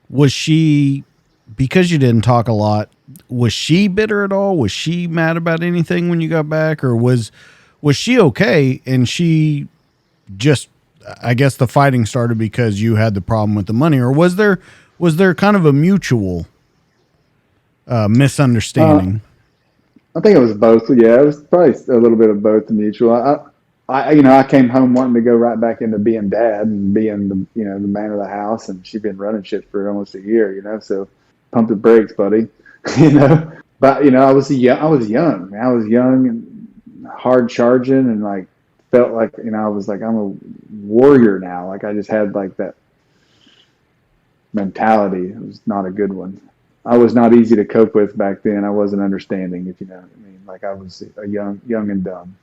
Was she, because you didn't talk a lot, was she bitter at all? Was she mad about anything when you got back, or was she okay? And she just, I guess the fighting started because you had the problem with the money, or was there kind of a mutual misunderstanding? I think it was both. Yeah, it was probably a little bit of both the mutual. I came home wanting to go right back into being dad and being the man of the house, and she'd been running shit for almost a year, so pump the brakes, buddy, But I was young. I was young and hard charging, and like felt like I was like, I'm a warrior now. Like, I just had like that mentality. It was not a good one. I was not easy to cope with back then. I wasn't understanding, if you know what I mean. Like, I was a young and dumb.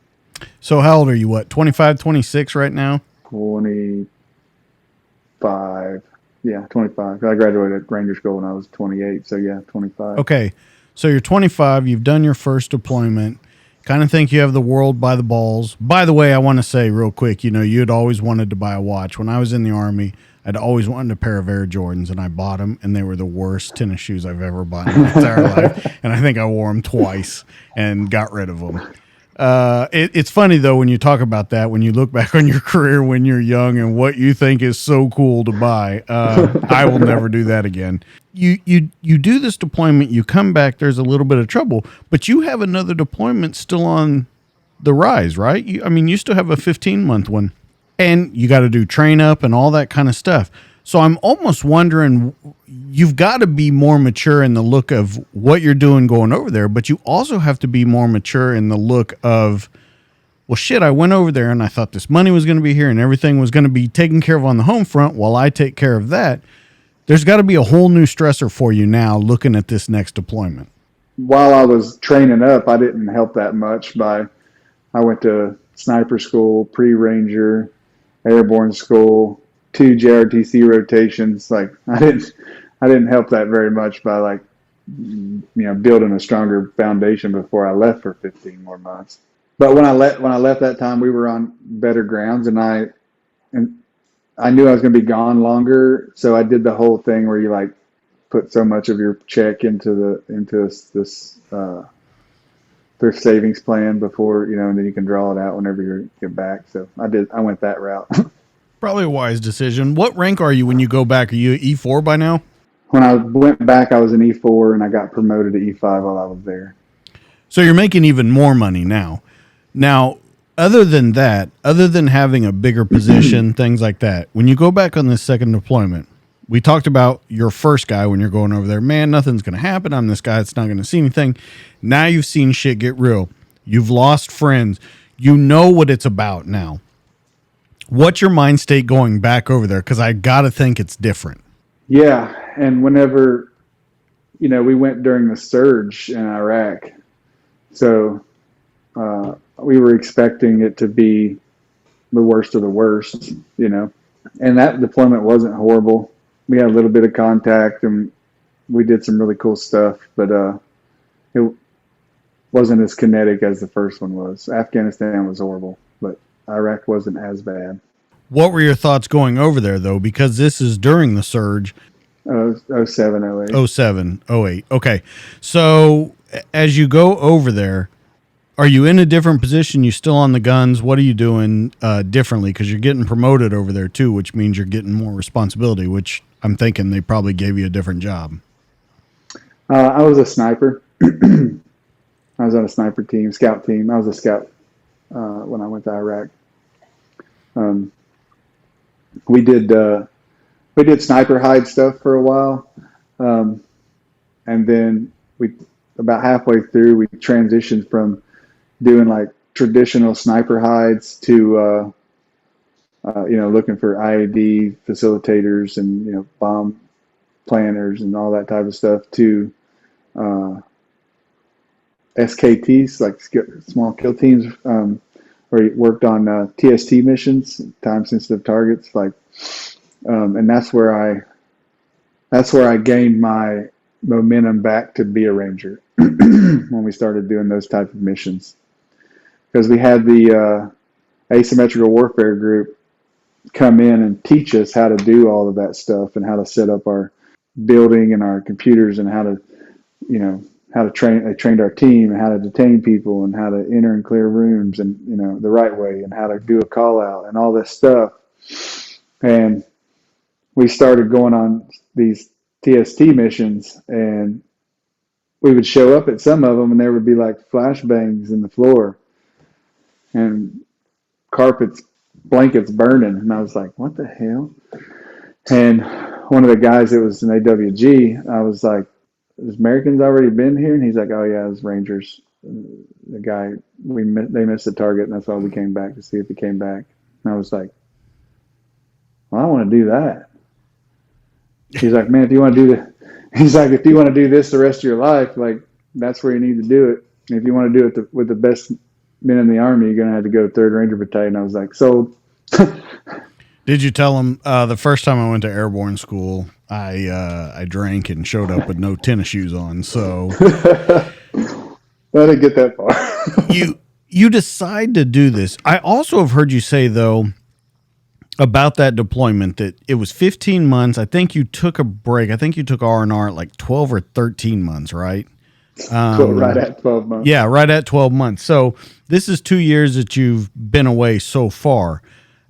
So how old are you? What, 25, 26 right now? 25. Yeah, 25. I graduated Ranger School when I was 28, so yeah, 25. Okay, so you're 25. You've done your first deployment. Kind of think you have the world by the balls. By the way, I want to say real quick, you had always wanted to buy a watch. When I was in the Army, I'd always wanted a pair of Air Jordans, and I bought them, and they were the worst tennis shoes I've ever bought in my entire life. And I think I wore them twice and got rid of them. It's funny though when you talk about that, when you look back on your career when you're young and what you think is so cool to buy. I will never do that again. You do this deployment, you come back, there's a little bit of trouble, but you have another deployment still on the rise, right? You still have a 15-month one, and you got to do train up and all that kind of stuff. So I'm almost wondering, you've got to be more mature in the look of what you're doing going over there, but you also have to be more mature in the look of, well, shit, I went over there and I thought this money was going to be here and everything was going to be taken care of on the home front while I take care of that. There's got to be a whole new stressor for you now looking at this next deployment. While I was training up, I didn't help that much I went to sniper school, pre-ranger, airborne school, 2 JRTC rotations. Like I didn't help that very much by building a stronger foundation before I left for 15 more months. But when I left that time, we were on better grounds, and I knew I was going to be gone longer, so I did the whole thing where you put so much of your check into this thrift savings plan before, and then you can draw it out whenever you get back. So I went that route. Probably a wise decision. What rank are you when you go back? Are you E4 by now? When I went back, I was an E4, and I got promoted to E5 while I was there. So you're making even more money now. Now, other than that, other than having a bigger position, things like that, when you go back on this second deployment, we talked about your first guy when you're going over there. Man, nothing's going to happen. I'm this guy that's not going to see anything. Now you've seen shit get real. You've lost friends. You know what it's about now. What's your mind state going back over there? Because I got to think it's different. Yeah, and whenever, we went during the surge in Iraq, so we were expecting it to be the worst of the worst, and that deployment wasn't horrible. We had a little bit of contact, and we did some really cool stuff, but it wasn't as kinetic as the first one was. Afghanistan was horrible, but Iraq wasn't as bad. What were your thoughts going over there, though? Because this is during the surge. 07, 08. 07, 08. Okay. So as you go over there, are you in a different position? You still on the guns? What are you doing differently? Because you're getting promoted over there, too, which means you're getting more responsibility, which I'm thinking they probably gave you a different job. I was a sniper. I was on a sniper team, scout team. I was a scout when I went to Iraq. We did sniper hide stuff for a while, and then about halfway through we transitioned from doing traditional sniper hides to looking for IED facilitators and bomb planners and all that type of stuff to SKTs, like small kill teams, where he worked on TST missions, time-sensitive targets, and that's where I gained my momentum back to be a ranger when we started doing those type of missions, because we had the asymmetrical warfare group come in and teach us how to do all of that stuff and how to set up our building and our computers and how to train. They trained our team and how to detain people and how to enter and clear rooms and the right way and how to do a call out and all this stuff. And we started going on these TST missions, and we would show up at some of them and there would be flashbangs in the floor and blankets burning. And I was like, what the hell? And one of the guys that was an AWG, I was like, has Americans already been here? And he's like, oh yeah, it was Rangers. The guy, they missed the target, and that's why we came back to see if he came back. And I was like, well, I want to do that. He's like, man, if you want to do this the rest of your life, that's where you need to do it. And if you want to do it with the best men in the Army, you're going to have to go to 3rd Ranger Battalion. I was like, sold. Did you tell him the first time I went to airborne school, I drank and showed up with no tennis shoes on? So I didn't get that far. you decide to do this. I also have heard you say though about that deployment that it was 15 months. I think you took a break. I think you took R&R at like 12 or 13 months, right? Right at 12 months. Yeah, right at 12 months. So this is 2 years that you've been away so far.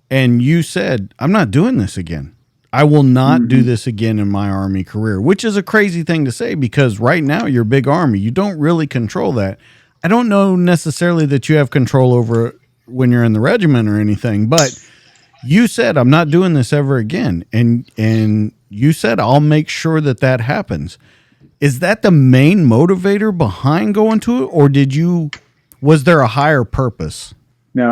And you said, I'm not doing this again. I will not do this again in my Army career, which is a crazy thing to say because right now you're big Army. You don't really control that. I don't know necessarily that you have control over it when you're in the regiment or anything, but you said, I'm not doing this ever again. And you said, I'll make sure that that happens. Is that the main motivator behind going to it? Or was there a higher purpose? No,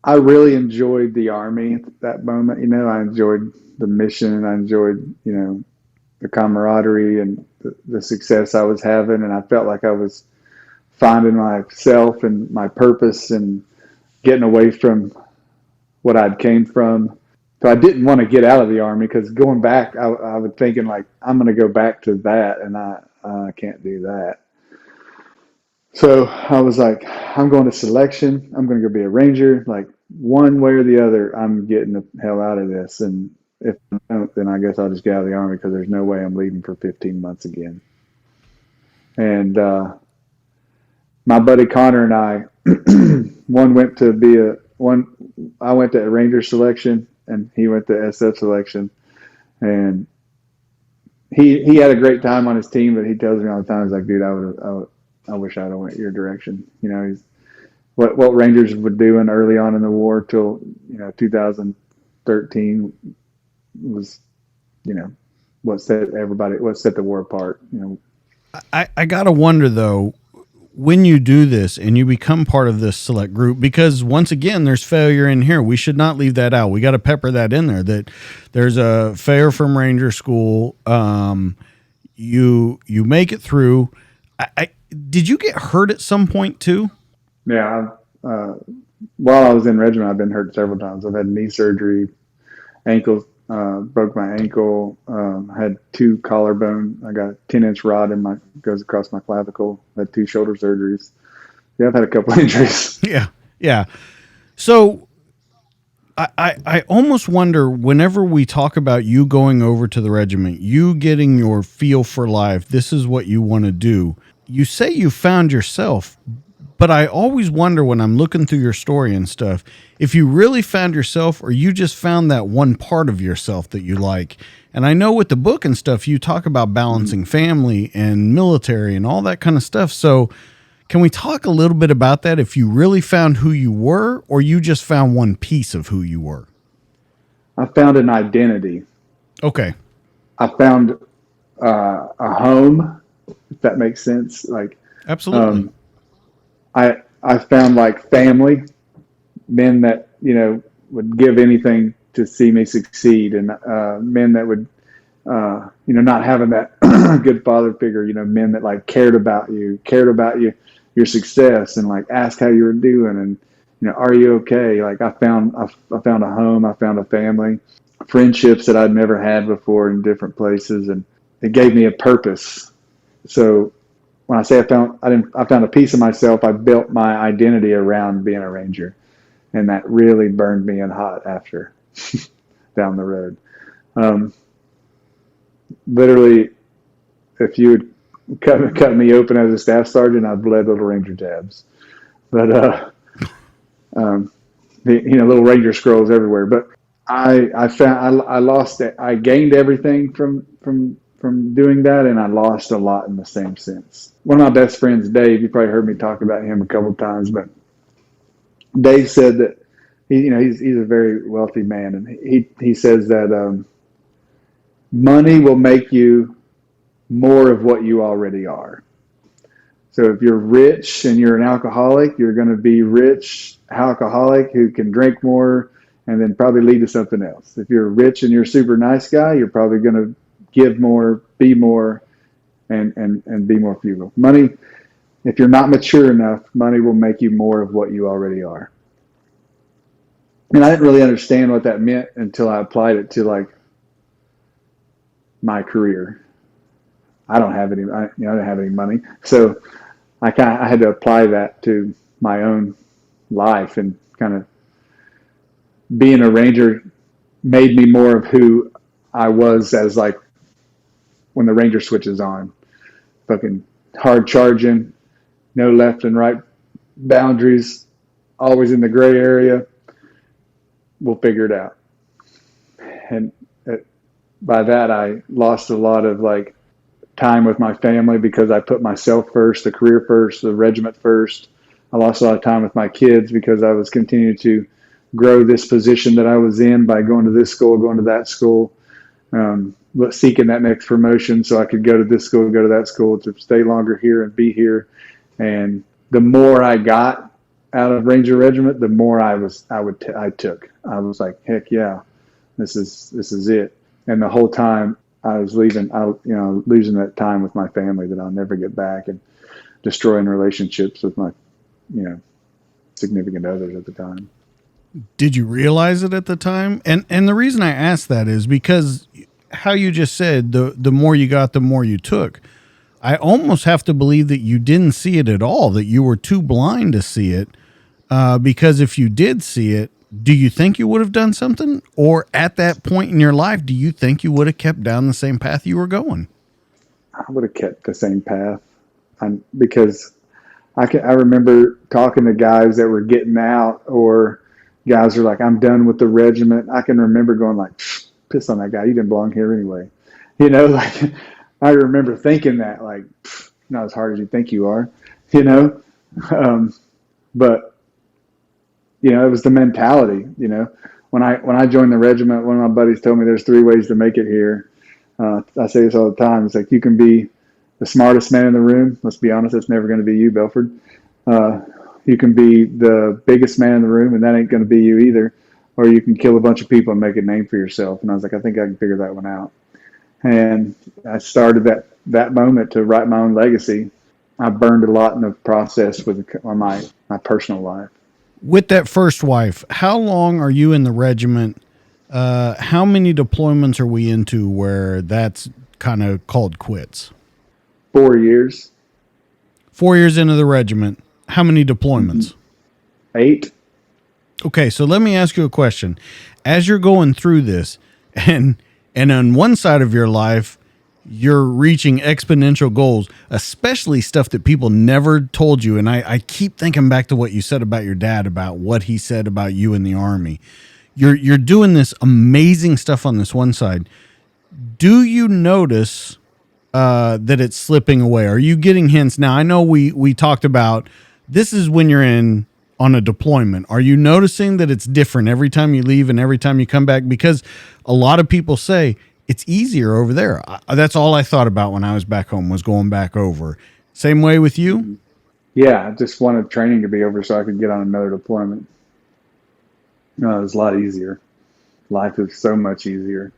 I really enjoyed the Army at that moment. I enjoyed the mission and I enjoyed, the camaraderie and the success I was having. And I felt like I was finding myself and my purpose and getting away from what I'd came from. So I didn't want to get out of the Army because going back, I was thinking like, I'm going to go back to that. And I can't do that. So I was like, I'm going to selection. I'm going to go be a Ranger. Like one way or the other, I'm getting the hell out of this. And if I don't, then I guess I'll just get out of the Army because there's no way I'm leaving for 15 months again. And my buddy Connor and I, I went to Ranger selection and he went to SF selection. And he had a great time on his team, but he tells me all the time, he's like, dude, I wish I'd have went your direction. He's what Rangers were doing early on in the war till 2013 was what set the war apart. I gotta wonder though, when you do this and you become part of this select group, because once again, there's failure in here. We should not leave that out. We got to pepper that in there. That there's a failure from Ranger School. You make it through. Did you get hurt at some point too? Yeah. While I was in regiment, I've been hurt several times. I've had knee surgery, broke my ankle, had 2 collarbone. I got a 10-inch rod goes across my clavicle. Had 2 shoulder surgeries. Yeah, I've had a couple injuries. Yeah. So I almost wonder whenever we talk about you going over to the regiment, you getting your feel for life, this is what you want to do. You say you found yourself, but I always wonder when I'm looking through your story and stuff, if you really found yourself or you just found that one part of yourself that you like. And I know with the book and stuff, you talk about balancing family and military and all that kind of stuff. So can we talk a little bit about that? If you really found who you were or you just found one piece of who you were? I found an identity. Okay. I found a home, if that makes sense. Like, absolutely. I found like family, men that, would give anything to see me succeed, and men that would, not having that good father figure, men that like cared about you, your success, and like asked how you were doing, and are you okay? Like I found a home, I found a family, friendships that I'd never had before in different places, and it gave me a purpose. So when I say I found a piece of myself, I built my identity around being a Ranger, and that really burned me in hot after down the road. Literally, if you would cut me open as a staff sergeant, I'd bled little Ranger tabs, but little Ranger scrolls everywhere. But I found I lost it. I gained everything from doing that, and I lost a lot in the same sense. One of my best friends, Dave, you probably heard me talk about him a couple of times, but Dave said that he's a very wealthy man, and he says that money will make you more of what you already are. So if you're rich and you're an alcoholic, you're going to be rich alcoholic who can drink more and then probably lead to something else. If you're rich and you're a super nice guy, you're probably going to give more, be more, and be more frugal. Money, if you're not mature enough, money will make you more of what you already are. And I didn't really understand what that meant until I applied it to like my career. I don't have any, I don't have any money. So I had to apply that to my own life, and kind of being a Ranger made me more of who I was as like when the Ranger switches on, fucking hard charging, no left and right boundaries, always in the gray area. We'll figure it out. And by that, I lost a lot of like time with my family because I put myself first, the career first, the regiment first. I lost a lot of time with my kids because I was continuing to grow this position that I was in by going to this school, going to that school, seeking that next promotion so I could go to this school, go to that school, to stay longer here and be here. And the more I got out of Ranger Regiment, the more I took. I was like, heck yeah, this is it. And the whole time I was losing that time with my family that I'll never get back, and destroying relationships with my, significant others at the time. Did you realize it at the time? And the reason I ask that is because how you just said, the more you got, the more you took. I almost have to believe that you didn't see it at all, that you were too blind to see it. Because if you did see it, do you think you would have done something? Or at that point in your life, do you think you would have kept down the same path you were going? I would have kept the same path, because I remember talking to guys that were getting out, or guys are like, I'm done with the regiment. I can remember going like, piss on that guy. You didn't belong here anyway. Like I remember thinking that, like, not as hard as you think you are, but it was the mentality, when I joined the regiment, one of my buddies told me there's 3 ways to make it here. I say this all the time. It's like, you can be the smartest man in the room. Let's be honest, it's never going to be you, Belford. You can be the biggest man in the room, and that ain't going to be you either. Or you can kill a bunch of people and make a name for yourself. And I was like, I think I can figure that one out. And I started that moment to write my own legacy. I burned a lot in the process with my personal life. With that first wife, how long are you in the regiment? How many deployments are we into where that's kind of called quits? 4 years. 4 years into the regiment. How many deployments? 8. Okay, so let me ask you a question. As you're going through this, and on one side of your life, you're reaching exponential goals, especially stuff that people never told you. And I keep thinking back to what you said about your dad, about what he said about you in the Army. You're doing this amazing stuff on this one side. Do you notice that it's slipping away? Are you getting hints? Now, I know we talked about this is when you're on a deployment. Are you noticing that it's different every time you leave and every time you come back? Because a lot of people say it's easier over there. That's all I thought about when I was back home, was going back over. Same way with you? Yeah, I just wanted training to be over so I could get on another deployment. It was a lot easier. Life is so much easier.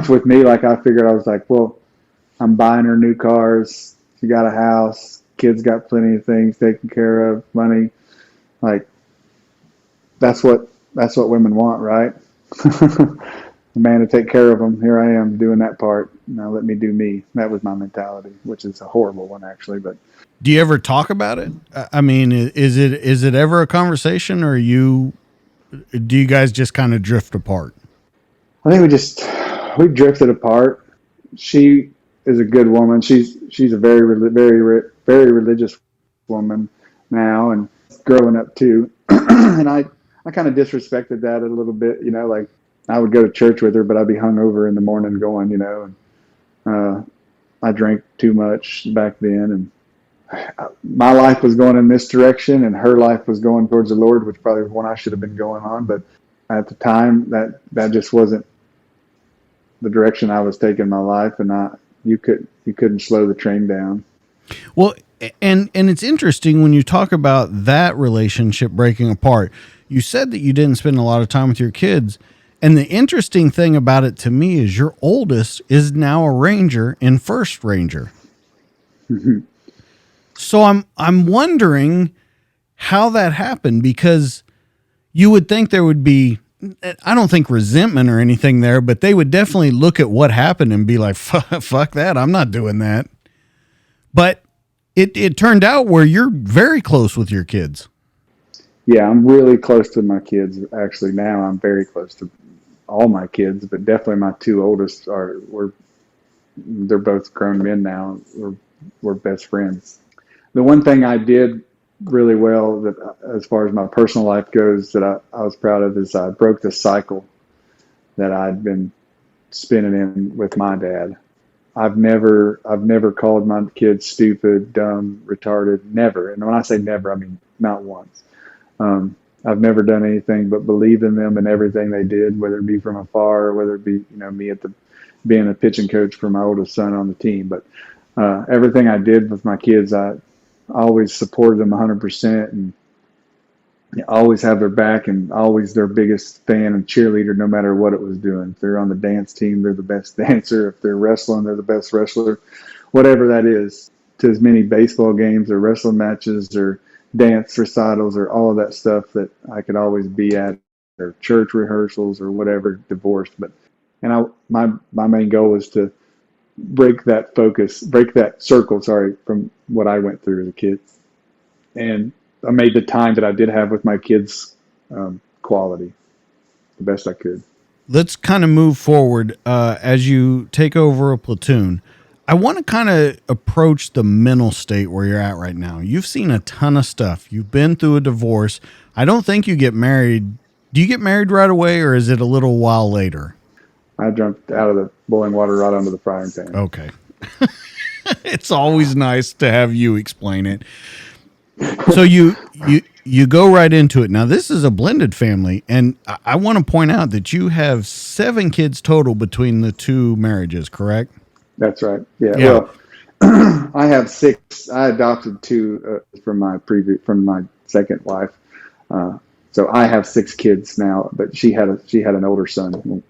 With me, like, I figured, I was like, well, I'm buying her new cars. She got a house. Kids got plenty of things taken care of. Money. Like, that's what women want, right? A man to take care of them. Here I am doing that part. Now let me do me. That was my mentality, which is a horrible one, actually. But do you ever talk about it? I mean, is it ever a conversation, or do you guys just kind of drift apart? I think we drifted apart. She is a good woman. She's a very, very, very religious woman now, and growing up too. And I kind of disrespected that a little bit, like, I would go to church with her, but I'd be hungover in the morning going, and I drank too much back then, and my life was going in this direction, and her life was going towards the Lord, which probably was one I should have been going on. But at the time, that just wasn't the direction I was taking my life, and you couldn't slow the train down. Well, and it's interesting when you talk about that relationship breaking apart. You said that you didn't spend a lot of time with your kids. And the interesting thing about it to me is your oldest is now a Ranger in 1st Ranger. Mm-hmm. So I'm wondering how that happened, because you would think there would be, I don't think resentment or anything there, but they would definitely look at what happened and be like, fuck that, I'm not doing that. But it turned out where you're very close with your kids. Yeah, I'm really close to my kids. Actually, now I'm very close to all my kids, but definitely my two oldest they're both grown men now. We're best friends. The one thing I did really well, that as far as my personal life goes, that I was proud of, is I broke the cycle that I'd been spinning in with my dad. I've never called my kids stupid, dumb, retarded, never. And when I say never, I mean not once. I've never done anything but believe in them and everything they did, whether it be from afar or whether it be, me being a pitching coach for my oldest son on the team. But everything I did with my kids, I always supported them 100%, and always have their back, and always their biggest fan and cheerleader, no matter what it was doing. If they're on the dance team, they're the best dancer. If they're wrestling, they're the best wrestler. Whatever that is, to as many baseball games or wrestling matches or dance recitals or all of that stuff that I could always be at, or church rehearsals or whatever, divorced. My main goal was to break that circle, from what I went through as a kid. And I made the time that I did have with my kids quality, the best I could. Let's kind of move forward as you take over a platoon. I want to kind of approach the mental state where you're at right now. You've seen a ton of stuff. You've been through a divorce. I don't think you get married. Do you get married right away, or is it a little while later? I jumped out of the boiling water right onto the frying pan. Okay. It's always nice to have you explain it. So you go right into it. Now, this is a blended family, and I want to point out that you have 7 kids total between the 2 marriages, correct? That's right. Yeah. Well, I have 6. I adopted 2 from my second wife. So I have 6 kids now, but she had an older son.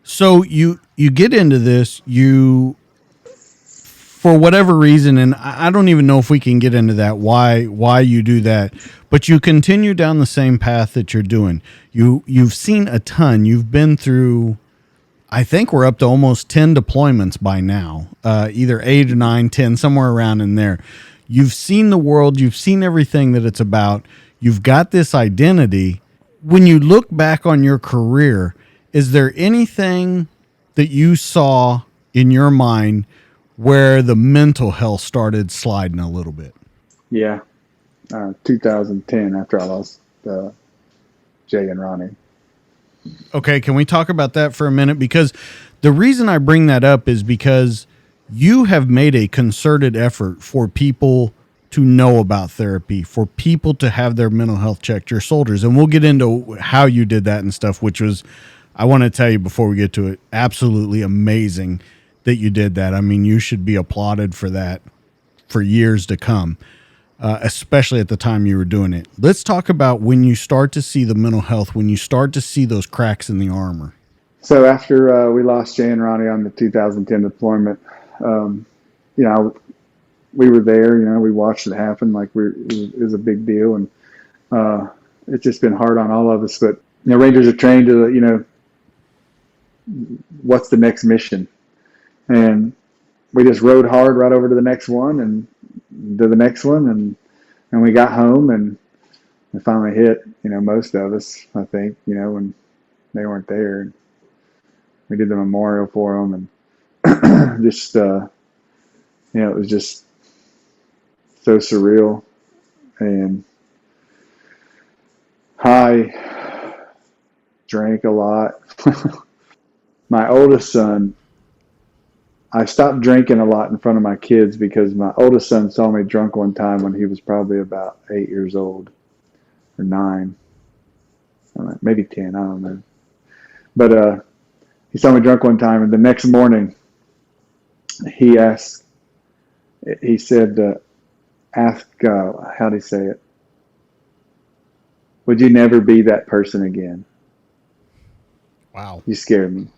So you get into this, for whatever reason, and I don't even know if we can get into that, why you do that, but you continue down the same path that you're doing. You've seen a ton. You've been through, I think we're up to almost 10 deployments by now, either 8 or 9, 10, somewhere around in there. You've seen the world. You've seen everything that it's about. You've got this identity. When you look back on your career, is there anything that you saw in your mind where the mental health started sliding a little bit? Yeah. 2010, after I lost Jay and Ronnie. Okay, can we talk about that for a minute? Because the reason I bring that up is because you have made a concerted effort for people to know about therapy, for people to have their mental health checked, your soldiers. And we'll get into how you did that and stuff, which was, I want to tell you before we get to it, absolutely amazing that you did that. I mean, you should be applauded for that for years to come, especially at the time you were doing it. Let's talk about when you start to see the mental health, when you start to see those cracks in the armor. So after we lost Jay and Ronnie on the 2010 deployment, we were there. We watched it happen. It was a big deal, and it's just been hard on all of us. But Rangers are trained to what's the next mission, and we just rode hard right over to the next one and to the next one, and we got home, and it finally hit. Most of us, I think, when they weren't there. We did the memorial for them, and just it was just so surreal. And I drank a lot. My oldest son, I stopped drinking a lot in front of my kids because my oldest son saw me drunk one time when he was probably about 8 years old, or 9, maybe 10, I don't know. But he saw me drunk one time, and the next morning he said, how'd he say it? Would you never be that person again? Wow. You scared me.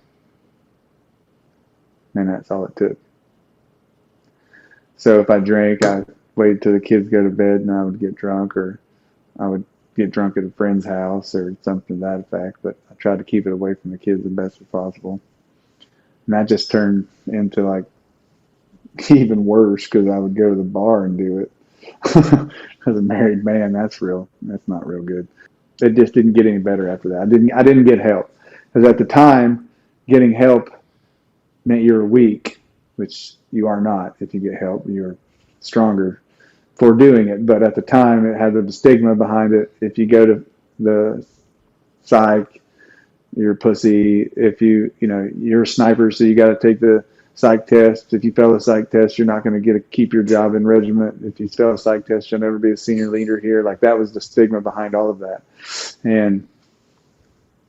And that's all it took. So if I drank, I waited till the kids go to bed and I would get drunk, or I would get drunk at a friend's house or something to that effect. But I tried to keep it away from the kids the best as possible. And that just turned into like even worse because I would go to the bar and do it. As a married man, that's not real good. It just didn't get any better after that. I didn't get help because at the time, getting help meant you were weak, which you are not. If you get help, you're stronger for doing it. But at the time, it had the stigma behind it. If you go to the psych, you're a pussy. If you're a sniper, so you got to take the psych test. If you fail the psych test, you're not going to keep your job in regiment. If you fail a psych test, you'll never be a senior leader here. Like that was the stigma behind all of that. And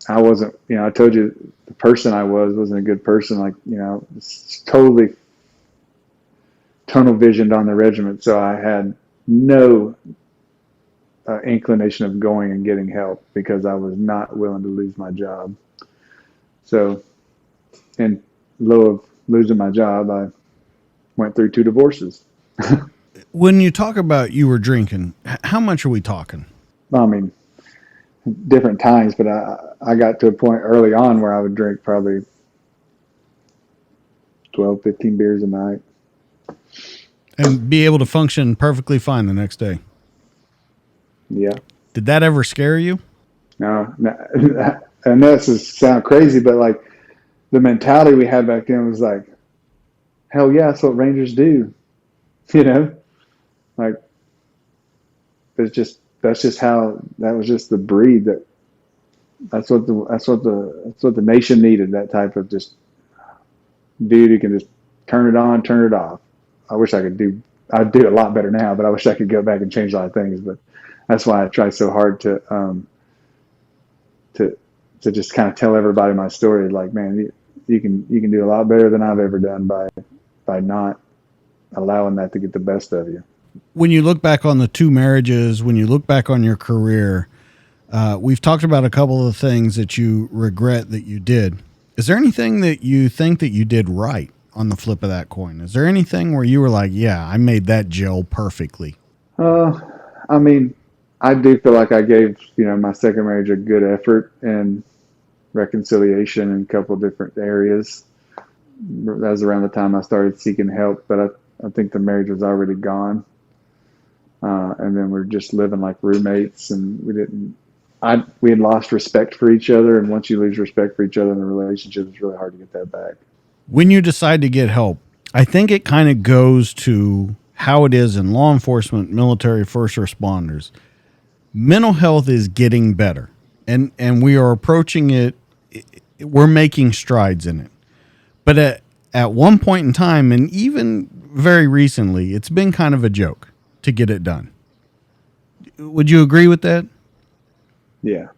I wasn't, I told you the person I wasn't a good person. Like, totally tunnel visioned on the regiment. So I had no inclination of going and getting help because I was not willing to lose my job. So, in lieu of losing my job, I went through 2 divorces. When you talk about you were drinking, how much are we talking? I mean, different times, but I got to a point early on where I would drink probably 12, 15 beers a night. And be able to function perfectly fine the next day. Yeah. Did that ever scare you? No. And this sound crazy, but like the mentality we had back then was like, hell yeah, that's what Rangers do. Like that's just how that was just the breed that's what the nation needed, that type of just dude who can just turn it on, turn it off. I'd do a lot better now, but I wish I could go back and change a lot of things. But that's why I try so hard to just kind of tell everybody my story. Like, man, you can do a lot better than I've ever done by not allowing that to get the best of you. When you look back on the 2 marriages, when you look back on your career, we've talked about a couple of things that you regret that you did. Is there anything that you think that you did right on the flip of that coin? Is there anything where you were like, yeah, I made that gel perfectly? I mean, I do feel like I gave, my second marriage a good effort and reconciliation in a couple different areas. That was around the time I started seeking help, but I think the marriage was already gone. And then we're just living like roommates, and we had lost respect for each other. And once you lose respect for each other in a relationship, it's really hard to get that back. When you decide to get help, I think it kind of goes to how it is in law enforcement, military, first responders. Mental health is getting better, and we are approaching it. We're making strides in it. But at one point in time, and even very recently, it's been kind of a joke to get it done. Would you agree with that? Yeah.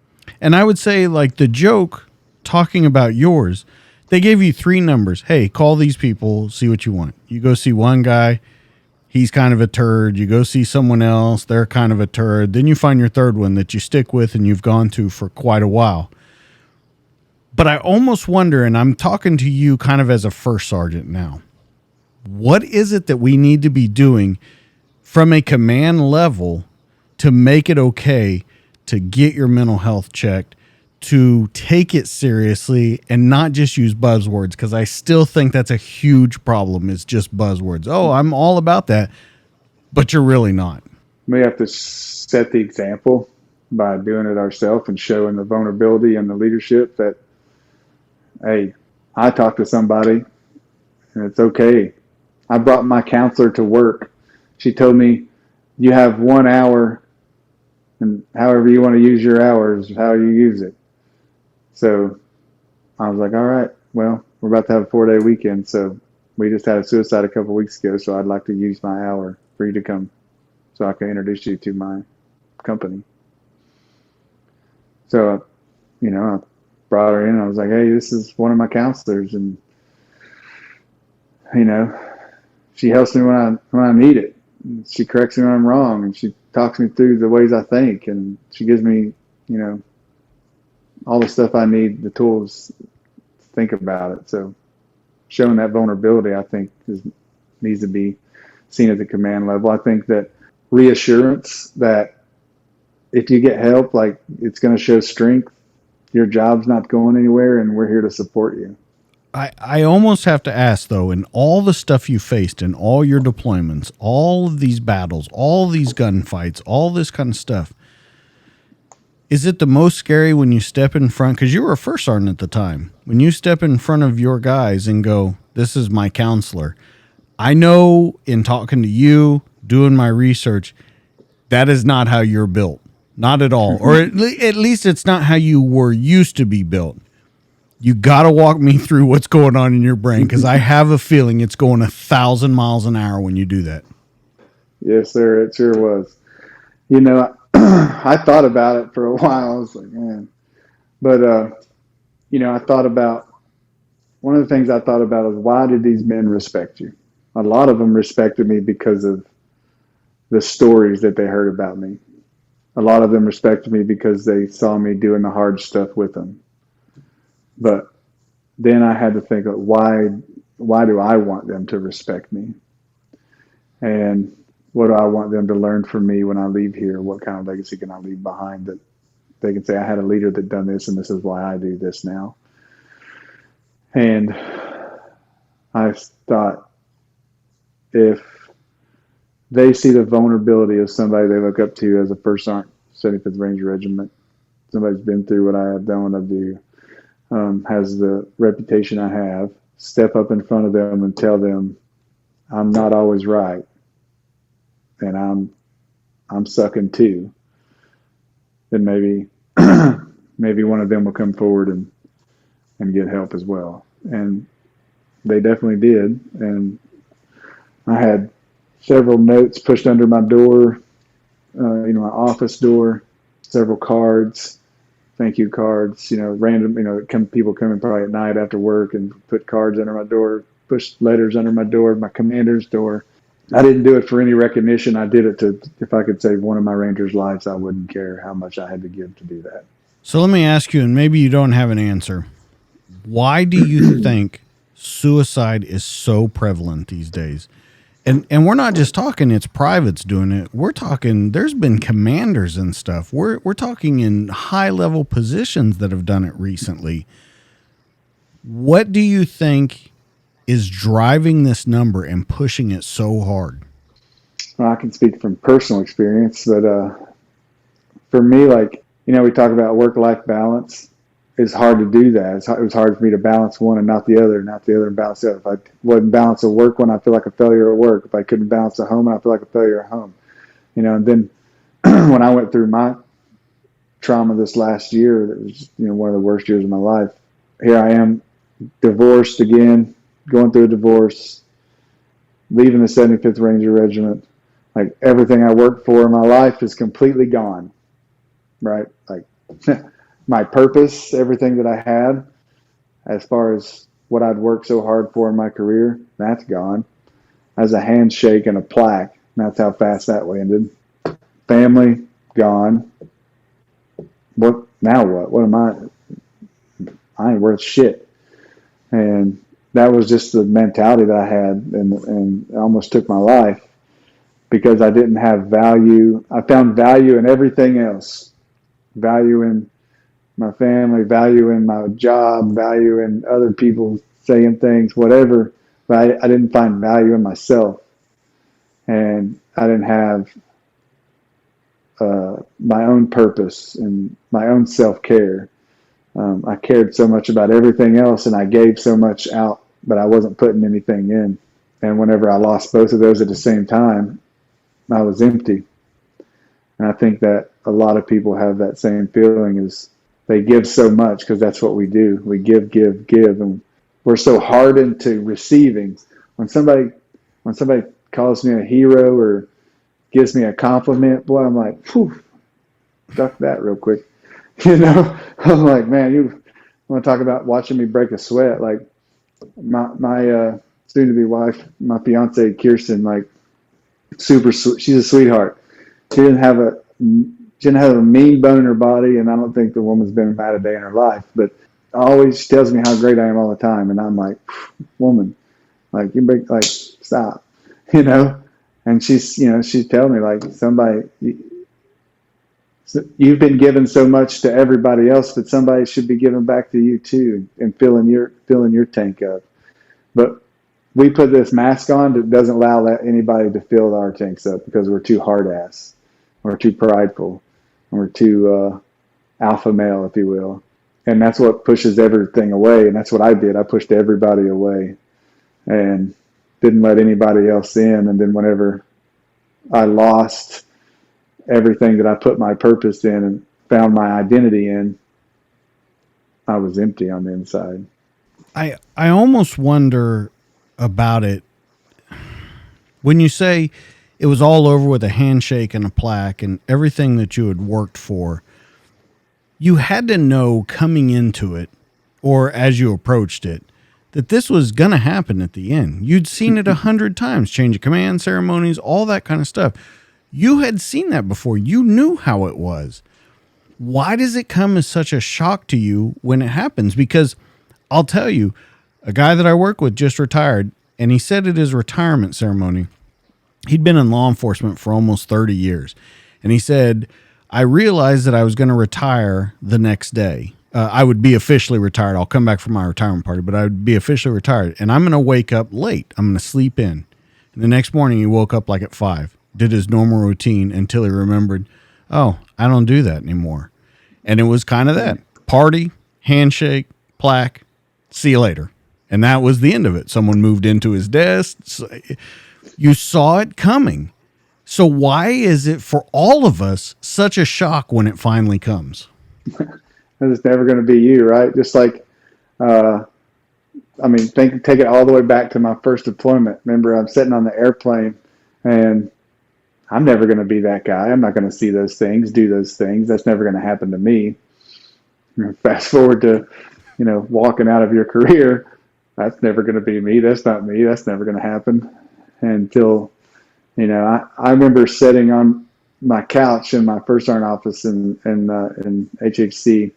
And I would say, like, the joke, talking about yours, they gave you 3 numbers. Hey, call these people, see what you want. You go see one guy, he's kind of a turd. You go see someone else, they're kind of a turd. Then you find your third one that you stick with and you've gone to for quite a while. But I almost wonder, and I'm talking to you kind of as a first sergeant now, what is it that we need to be doing from a command level to make it okay to get your mental health checked, to take it seriously and not just use buzzwords? Because I still think that's a huge problem. It's just buzzwords. Oh, I'm all about that, but you're really not. We have to set the example by doing it ourselves and showing the vulnerability and the leadership that, hey, I talked to somebody and it's okay. I brought my counselor to work. She told me, you have 1 hour, and however you want to use your hours, how you use it. So I was like, all right, well, we're about to have a 4-day weekend. So we just had a suicide a couple of weeks ago. So I'd like to use my hour for you to come so I can introduce you to my company. So, I brought her in. I was like, hey, this is one of my counselors. And, she helps me when I need it. She corrects me when I'm wrong, and she talks me through the ways I think, and she gives me, all the stuff I need, the tools to think about it. So showing that vulnerability, I think, needs to be seen at the command level. I think that reassurance that if you get help, like, it's going to show strength. Your job's not going anywhere, and we're here to support you. I almost have to ask, though, in all the stuff you faced in all your deployments, all of these battles, all these gunfights, all this kind of stuff, is it the most scary when you step in front? Because you were a first sergeant at the time. When you step in front of your guys and go, this is my counselor. I know in talking to you, doing my research, that is not how you're built. Not at all. Or at least it's not how you were used to be built. You got to walk me through what's going on in your brain, because I have a feeling it's going 1,000 miles an hour when you do that. Yes, sir. It sure was. You know, I thought about it for a while. I was like, man. But, you know, one of the things I thought about is, why did these men respect you? A lot of them respected me because of the stories that they heard about me. A lot of them respected me because they saw me doing the hard stuff with them. But then I had to think, why do I want them to respect me? And what do I want them to learn from me when I leave here? What kind of legacy can I leave behind that they can say, I had a leader that done this, and this is why I do this now? And I thought, if they see the vulnerability of somebody they look up to as a First Sergeant, 75th Ranger Regiment, somebody's been through what I have done, what I do, has the reputation I have, step up in front of them and tell them I'm not always right, and I'm sucking too, then maybe maybe one of them will come forward and get help as well. And they definitely did. And I had several notes pushed under my door, my office door, several cards, thank you cards, random, people coming probably at night after work and put cards under my door, push letters under my door, my commander's door. I didn't do it for any recognition. I did it if I could save one of my Rangers' lives, I wouldn't care how much I had to give to do that. So let me ask you, and maybe you don't have an answer. Why do you think suicide is so prevalent these days? And we're not just talking it's privates doing it. We're talking there's been commanders and stuff. We're talking in high-level positions that have done it recently. What do you think is driving this number and pushing it so hard? Well, I can speak from personal experience, but for me, we talk about work-life balance. It's hard to do that. It was hard for me to balance one and not the other, and balance the other. If I wouldn't balance a work one, I feel like a failure at work. If I couldn't balance a home one, I feel like a failure at home. And then when I went through my trauma this last year, that was one of the worst years of my life. Here I am, divorced again, going through a divorce, leaving the 75th Ranger Regiment. Like, everything I worked for in my life is completely gone, right? Like, my purpose, everything that I had, as far as what I'd worked so hard for in my career, that's gone. As a handshake and a plaque, that's how fast that landed. Family, gone. What now? What am I ain't worth shit. And that was just the mentality that I had, and it almost took my life, because I didn't have value. I found value in everything else. Value in my family, value in my job, value in other people saying things, whatever. But I didn't find value in myself. And I didn't have my own purpose and my own self-care. I cared so much about everything else, and I gave so much out, but I wasn't putting anything in. And whenever I lost both of those at the same time, I was empty. And I think that a lot of people have that same feeling, is they give so much because that's what we do. We give, and we're so hardened to receiving. When somebody calls me a hero or gives me a compliment, boy, I'm like, phew, duck that real quick. I'm like, man, you want to talk about watching me break a sweat? Like, my soon-to-be wife, my fiance Kirsten, like, super sweet. She's a sweetheart. She didn't have a mean bone in her body, and I don't think the woman's been mad a day in her life. But always tells me how great I am all the time, and I'm like, woman, like, stop, And she's telling me, like, So you've been given so much to everybody else, but somebody should be giving back to you too, and filling your tank up. But we put this mask on that doesn't allow anybody to fill our tanks up because we're too hard ass, we're too prideful, and we're too alpha male, if you will. And that's what pushes everything away. And that's what I did. I pushed everybody away and didn't let anybody else in. And then whenever I lost everything that I put my purpose in and found my identity in, I was empty on the inside. I almost wonder about it when you say it was all over with a handshake and a plaque and everything that you had worked for. You had to know coming into it, or as you approached it, that this was going to happen at the end. You'd seen it 100 times, change of command ceremonies, all that kind of stuff. You had seen that before. You knew how it was. Why does it come as such a shock to you when it happens? Because I'll tell you, a guy that I work with just retired, and he said at his retirement ceremony, he'd been in law enforcement for almost 30 years. And he said, I realized that I was going to retire the next day. I would be officially retired. I'll come back for my retirement party, but I would be officially retired. And I'm going to wake up late. I'm going to sleep in. And the next morning, he woke up like at 5, did his normal routine until he remembered, oh, I don't do that anymore. And it was kind of that. Party, handshake, plaque, see you later. And that was the end of it. Someone moved into his desk. You saw it coming. So why is it for all of us such a shock when it finally comes? It's never going to be you, right? Just like, take it all the way back to my first deployment. Remember, I'm sitting on the airplane, and I'm never going to be that guy. I'm not going to see those things, do those things. That's never going to happen to me. Fast forward to, walking out of your career. That's never going to be me. That's not me. That's never going to happen until, I remember sitting on my couch in my first sergeant office in HHC.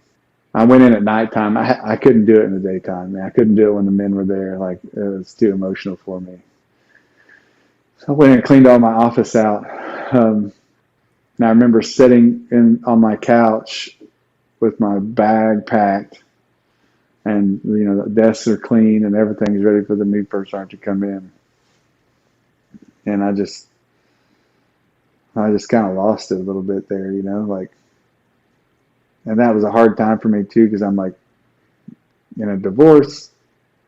I went in at nighttime. I couldn't do it in the daytime. I couldn't do it when the men were there. Like, it was too emotional for me. So I went and cleaned all my office out. And I remember sitting on my couch with my bag packed, and the desks are clean and everything's ready for the new first sergeant to come in. And I just kind of lost it a little bit there, and that was a hard time for me too, because I'm like in a divorce,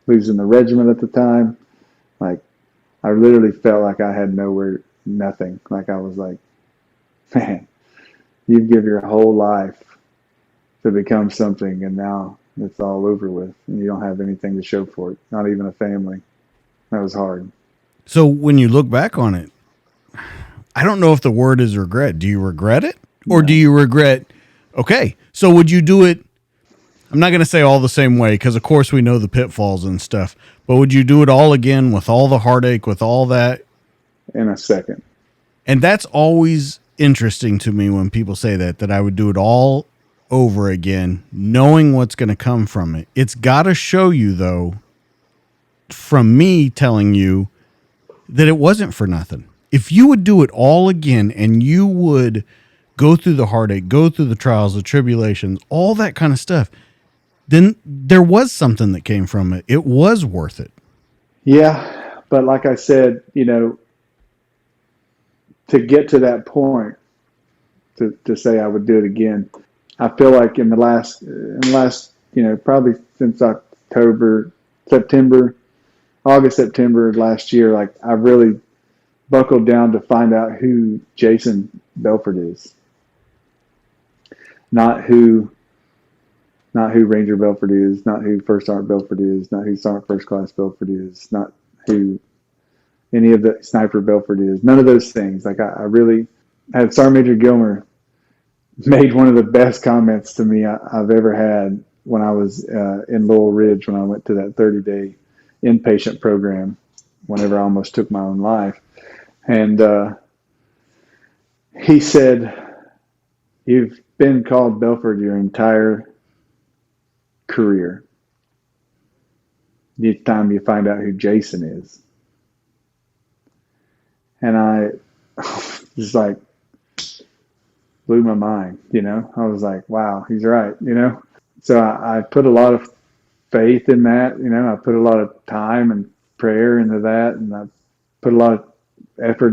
losing the regiment at the time. Like, I literally felt like I had nothing. Like, I was like, man, you give your whole life to become something, and now it's all over with, and you don't have anything to show for it, not even a family. That was hard. So when you look back on it, I don't know if the word is regret. Do you regret it? Or do you regret, okay, so would you do it? I'm not going to say all the same way, because of course we know the pitfalls and stuff, but would you do it all again with all the heartache, with all that? In a second. And that's always interesting to me when people say that I would do it all over again, knowing what's going to come from it. It's got to show you, though, from me telling you that it wasn't for nothing. If you would do it all again and you would go through the heartache, go through the trials, the tribulations, all that kind of stuff, then there was something that came from it. It was worth it. Yeah, but like I said, to get to that point, to say I would do it again, I feel like in the last, probably since August, September last year, like, I really buckled down to find out who Jason Belford is. Not who Ranger Belford is, not who First Sergeant Belford is, not who Sergeant First Class Belford is, not who any of the Sniper Belford is. None of those things. Like, I really had Sergeant Major Gilmer made one of the best comments to me I've ever had when I was in Laurel Ridge, when I went to that 30-day inpatient program, whenever I almost took my own life. And he said, "You've been called Belford your entire career. Each time you find out who Jason is." And I was like, blew my mind. I was like, wow, he's right. So I put a lot of faith in that. I put a lot of time and prayer into that, and I put a lot of effort,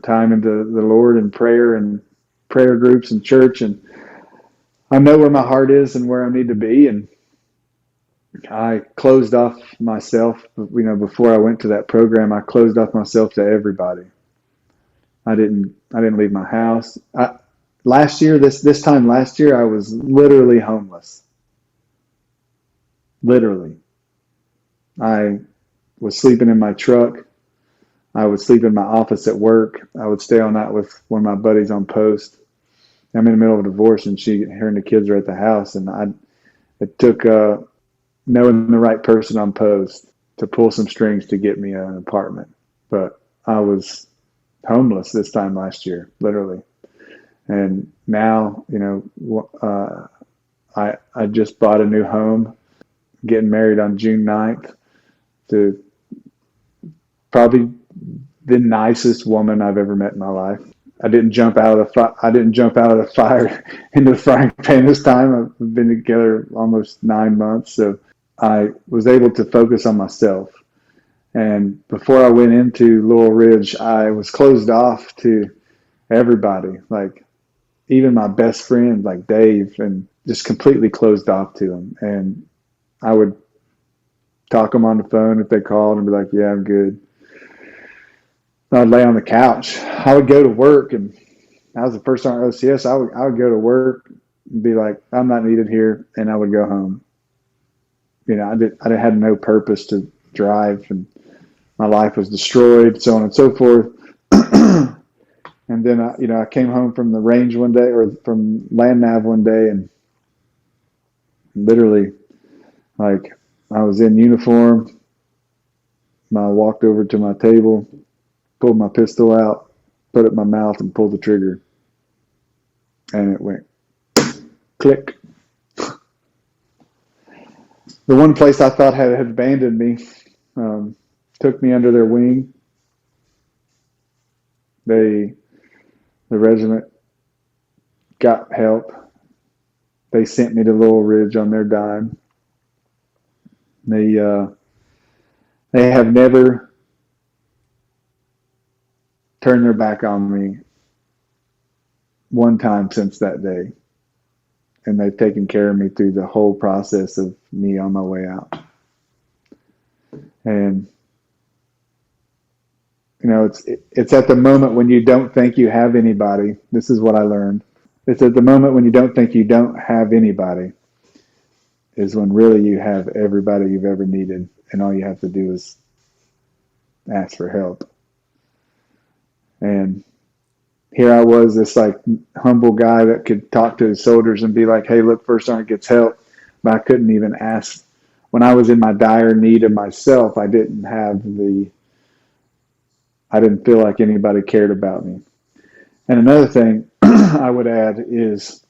time into the Lord and prayer groups and church, and I know where my heart is and where I need to be. And I closed off myself, before I went to that program. I closed off myself to everybody. I didn't leave my house. Last year, this time last year, I was literally homeless. Literally. I was sleeping in my truck. I would sleep in my office at work. I would stay all night with one of my buddies on post. I'm in the middle of a divorce, and her and the kids are at the house, and it took knowing the right person on post to pull some strings to get me an apartment. But I was homeless this time last year, literally. And now, I just bought a new home, getting married on June 9th to probably the nicest woman I've ever met in my life. I didn't jump out of the fire into the frying pan this time. I've been together almost 9 months, so I was able to focus on myself. And before I went into Laurel Ridge, I was closed off to everybody, like even my best friend, like Dave, and just completely closed off to him. And I would talk them on the phone if they called and be like, yeah, I'm good. I'd lay on the couch. I would go to work, and I was the first time at OCS. I would go to work and be like, I'm not needed here, and I would go home. I had no purpose to drive, and my life was destroyed, so on and so forth. And then I came home from the range one day, or from land nav one day, and literally, like, I was in uniform. I walked over to my table, pulled my pistol out, put it in my mouth, and pulled the trigger. And it went click. The one place I thought had abandoned me took me under their wing. The regiment got help. They sent me to Laurel Ridge on their dime. They have never turned their back on me one time since that day. And they've taken care of me through the whole process of me on my way out. And it's at the moment when you don't think you have anybody. This is what I learned. It's at the moment when you don't think you don't have anybody is when really you have everybody you've ever needed, and all you have to do is ask for help. And here I was, this like humble guy that could talk to his soldiers and be like, hey, look, First Sergeant gets help. But I couldn't even ask. When I was in my dire need of myself, I didn't feel like anybody cared about me. And another thing I would add is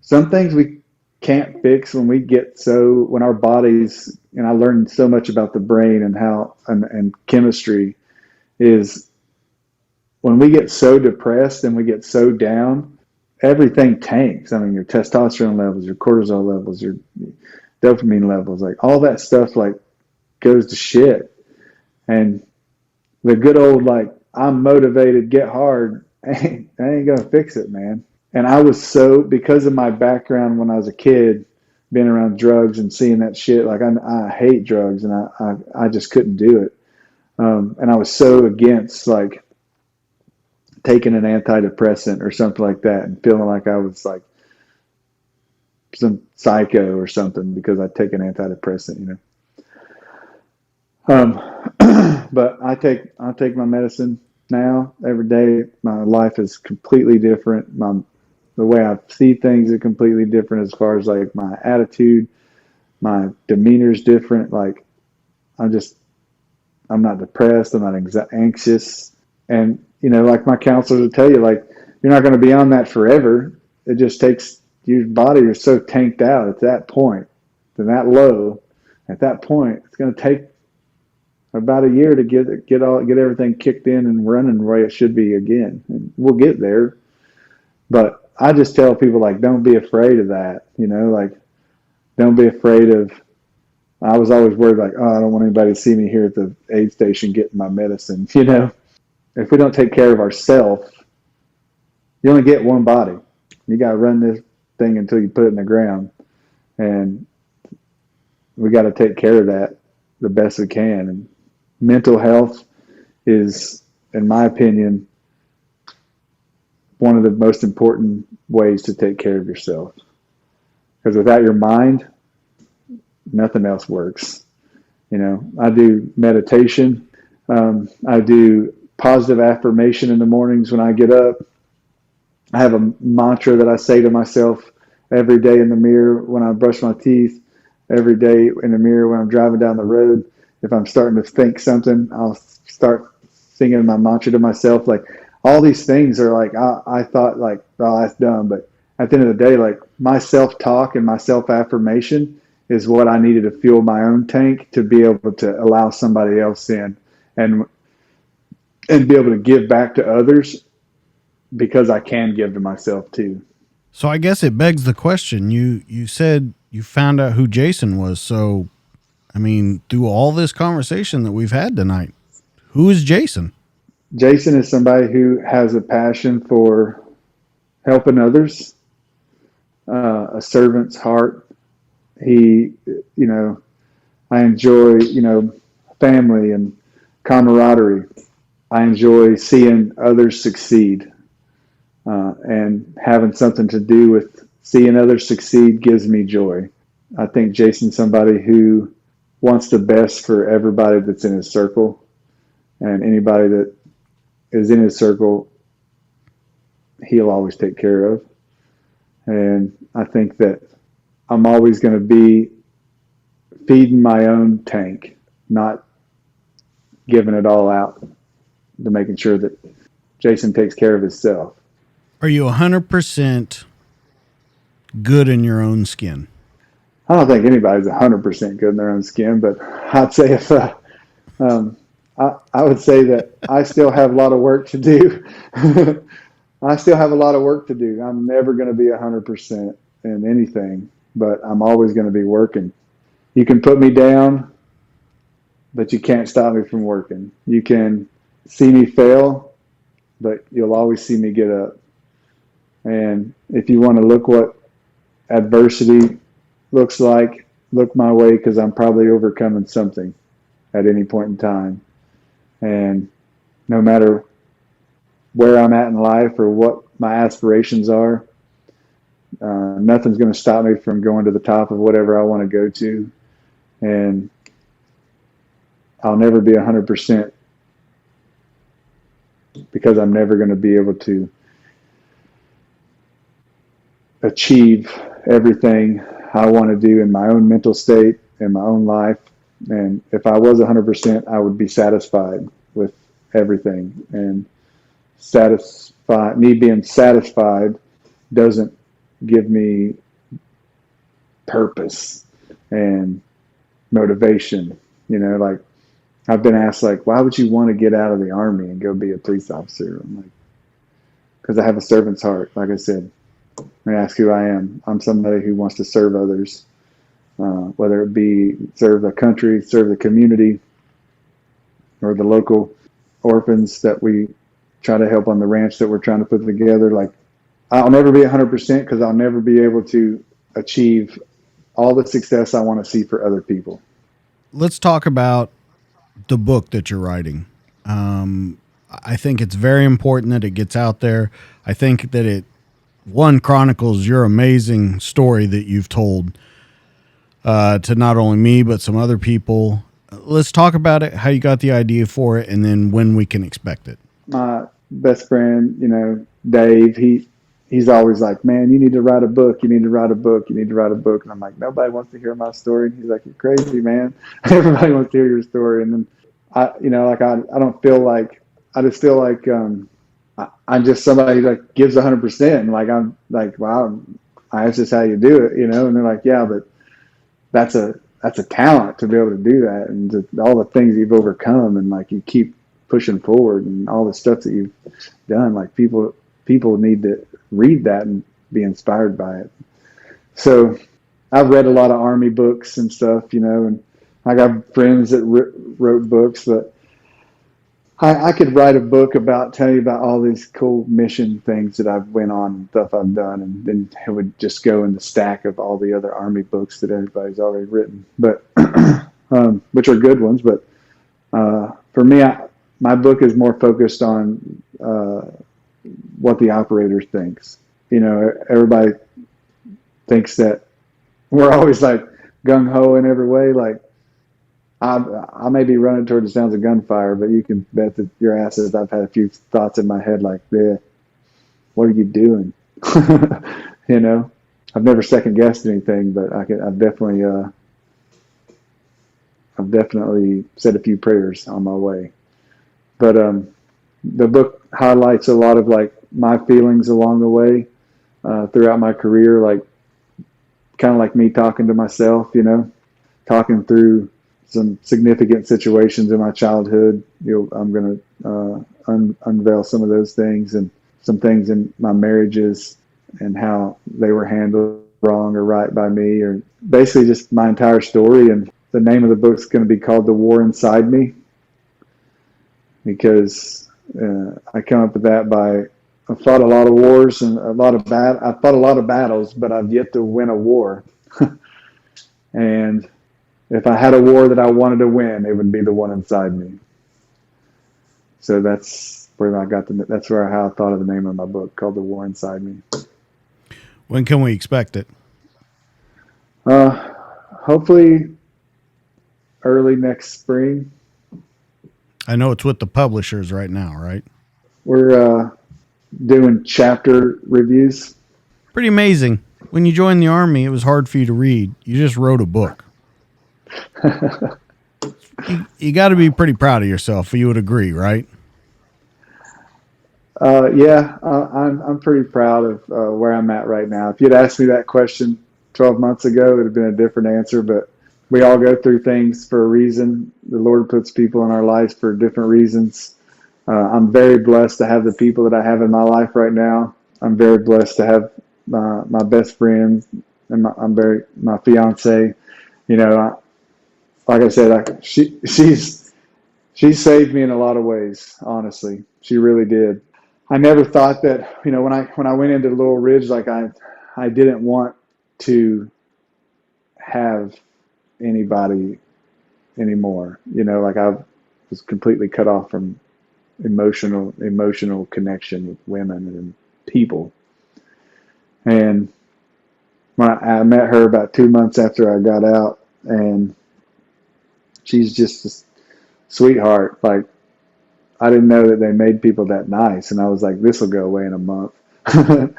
some things we can't fix when our bodies, and I learned so much about the brain and how, and chemistry, is when we get so depressed and we get so down, everything tanks. I mean, your testosterone levels, your cortisol levels, your dopamine levels, like all that stuff, like goes to shit. And the good old, like, I'm motivated, get hard, I ain't gonna fix it, man. And I was because of my background when I was a kid, being around drugs and seeing that shit, like I hate drugs, and I just couldn't do it. And I was so against, like, taking an antidepressant or something like that, and feeling like I was like some psycho or something because I take an antidepressant, But I take my medicine now every day. My life is completely different. The way I see things is completely different, as far as like my attitude, my demeanor is different. Like I'm not depressed. I'm not anxious. And, like my counselors will tell you, like, you're not going to be on that forever. It just takes, your body is so tanked out at that point, to that low. At that point, it's going to take about a year to get everything kicked in and running the way it should be again. And we'll get there. But I just tell people, like, don't be afraid of that, like, don't be afraid of, I was always worried, like, oh, I don't want anybody to see me here at the aid station getting my medicine, If we don't take care of ourselves, you only get one body. You got to run this thing until you put it in the ground. And we got to take care of that the best we can. And mental health is, in my opinion, one of the most important ways to take care of yourself. Because without your mind, nothing else works. I do meditation. I do positive affirmation in the mornings when I get up. I have a mantra that I say to myself every day in the mirror when I brush my teeth, every day in the mirror when I'm driving down the road. If I'm starting to think something, I'll start singing my mantra to myself. Like, all these things are like, I thought, like, oh, that's dumb. But at the end of the day, like, my self-talk and my self-affirmation is what I needed to fuel my own tank to be able to allow somebody else in and be able to give back to others, because I can give to myself too. So I guess it begs the question. You said you found out who Jason was. So, I mean, through all this conversation that we've had tonight, who is Jason? Jason is somebody who has a passion for helping others, a servant's heart. He, I enjoy, family and camaraderie. I enjoy seeing others succeed. And having something to do with seeing others succeed gives me joy. I think Jason's somebody who wants the best for everybody that's in his circle, and anybody that is in his circle, he'll always take care of. And I think that I'm always going to be feeding my own tank, not giving it all out, to making sure that Jason takes care of himself. Are you 100% good in your own skin? I don't think anybody's 100% good in their own skin, but I'd say I would say that I still have a lot of work to do. I still have a lot of work to do. I'm never going to be 100% in anything, but I'm always going to be working. You can put me down, but you can't stop me from working. You can see me fail, but you'll always see me get up. And if you want to look what adversity looks like, look my way, because I'm probably overcoming something at any point in time. And no matter where I'm at in life or what my aspirations are, nothing's going to stop me from going to the top of whatever I want to go to. And I'll never be 100% because I'm never going to be able to achieve everything I want to do in my own mental state, in my own life. And if I was 100%, I would be satisfied with everything. And me being satisfied doesn't give me purpose and motivation. Like, I've been asked, like, why would you want to get out of the Army and go be a police officer? I'm like, because I have a servant's heart. Like I said, when you ask who I am, I'm somebody who wants to serve others, whether it be serve the country, serve the community, or the local orphans that we try to help on the ranch that we're trying to put together. Like, I'll never be 100% because I'll never be able to achieve all the success I want to see for other people. Let's talk about the book that you're writing. I think it's very important that it gets out there. I think that it chronicles your amazing story that you've told to not only me, but some other people. Let's talk about it, how you got the idea for it, and then when we can expect it. My best friend, Dave, he's always like, man, you need to write a book. You need to write a book. You need to write a book. And I'm like, nobody wants to hear my story. And he's like, you're crazy, man. Everybody wants to hear your story. And then I don't feel like, I just feel like I'm just somebody who like gives 100%. And like, I'm like, wow, that's just how you do it, And they're like, yeah, but that's a talent to be able to do that. And all the things you've overcome, and like, you keep pushing forward, and all the stuff that you've done, like people need to read that and be inspired by it. So I've read a lot of Army books and stuff, and I got friends that wrote books, but I could write a book tell you about all these cool mission things that I've went on and stuff I've done, and then it would just go in the stack of all the other Army books that everybody's already written, but which are good ones. But for me, my book is more focused on what the operator thinks. Everybody thinks that we're always like gung ho in every way, like. I may be running toward the sounds of gunfire, but you can bet that your ass is. I've had a few thoughts in my head like, yeah, what are you doing? I've never second guessed anything, but I've definitely said a few prayers on my way. But the book highlights a lot of like my feelings along the way throughout my career, like kind of like me talking to myself, talking through some significant situations in my childhood. I'm going to unveil some of those things, and some things in my marriages and how they were handled wrong or right by me, or basically just my entire story. And the name of the book's going to be called The War Inside Me, because I come up with that I've fought a lot of wars and I've fought a lot of battles, but I've yet to win a war. And if I had a war that I wanted to win, it would be the one inside me. So that's where how I thought of the name of my book, called The War Inside Me. When can we expect it? Hopefully early next spring. I know it's with the publishers right now, right? We're doing chapter reviews. Pretty amazing. When you joined the Army, it was hard for you to read. You just wrote a book. You got to be pretty proud of yourself. You would agree, right? Yeah, I'm pretty proud of where I'm at right now. If you'd asked me that question 12 months ago, it would have been a different answer. But we all go through things for a reason. The Lord puts people in our lives for different reasons. I'm very blessed to have the people that I have in my life right now. I'm very blessed to have my best friend and my fiance. Like I said, she's saved me in a lot of ways. Honestly, she really did. I never thought that, when I went into Laurel Ridge, like I didn't want to have anybody anymore. Like I was completely cut off from emotional connection with women and people. And when I met her about 2 months after I got out, and she's just a sweetheart. Like, I didn't know that they made people that nice. And I was like, this will go away in a month. And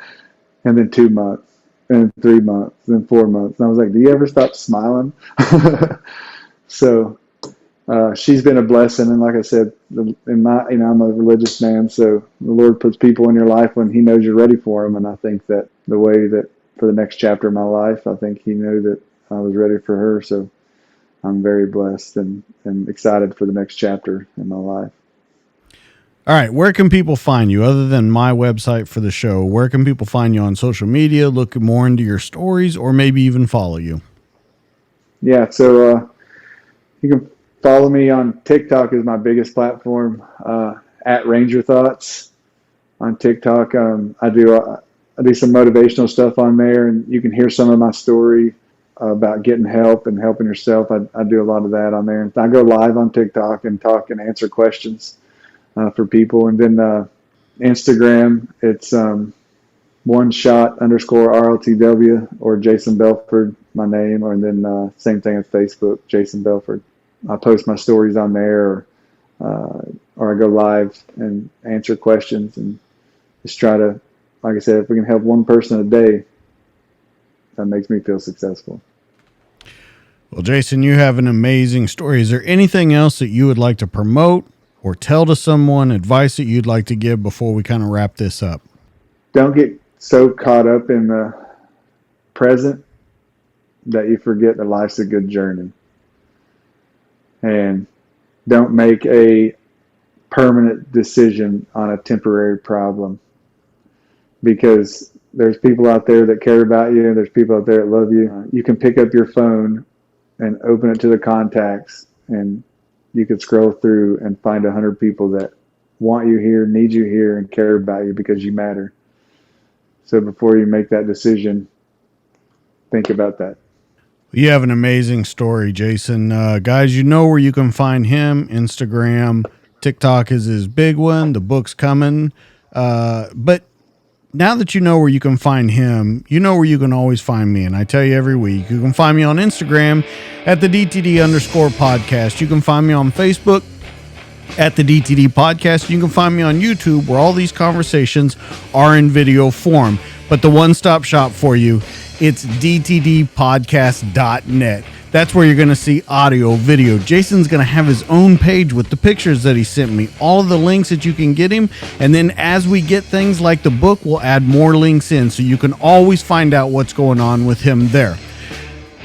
then 2 months, and 3 months, and then 4 months. And I was like, do you ever stop smiling? So she's been a blessing. And like I said, I'm a religious man. So the Lord puts people in your life when he knows you're ready for them. And I think that the way that for the next chapter of my life, I think he knew that I was ready for her. So I'm very blessed and excited for the next chapter in my life. All right. Where can people find you other than my website for the show? Where can people find you on social media, look more into your stories, or maybe even follow you? Yeah. So you can follow me on TikTok is my biggest platform, at Ranger Thoughts on TikTok. I do some motivational stuff on there, and you can hear some of my story about getting help and helping yourself. I do a lot of that on there. And I go live on TikTok and talk and answer questions for people. And then Instagram, it's @1shot_RLTW or Jason Belford, my name. Or then same thing as Facebook, Jason Belford. I post my stories on there, or I go live and answer questions and just try to, like I said, if we can help one person a day, that makes me feel successful. Well, Jason, you have an amazing story. Is there anything else that you would like to promote or tell to someone, advice that you'd like to give before we kind of wrap this up? Don't get so caught up in the present that you forget that life's a good journey. And don't make a permanent decision on a temporary problem. because there's people out there that care about you, and there's people out there that love you. You can pick up your phone and open it to the contacts, and you could scroll through and find 100 people that want you here, need you here, and care about you because you matter. So before you make that decision, think about that. You have an amazing story, Jason. Guys, you know where you can find him. Instagram, TikTok is his big one. The book's coming. But now that you know where you can find him, you know where you can always find me. And I tell you every week, you can find me on Instagram at the DTD_podcast. You can find me on Facebook at the DTD podcast. You can find me on YouTube, where all these conversations are in video form. But the one-stop shop for you, it's dtdpodcast.net. That's where you're going to see audio, video. Jason's going to have his own page with the pictures that he sent me, all of the links that you can get him. And then as we get things like the book, we'll add more links in, so you can always find out what's going on with him there.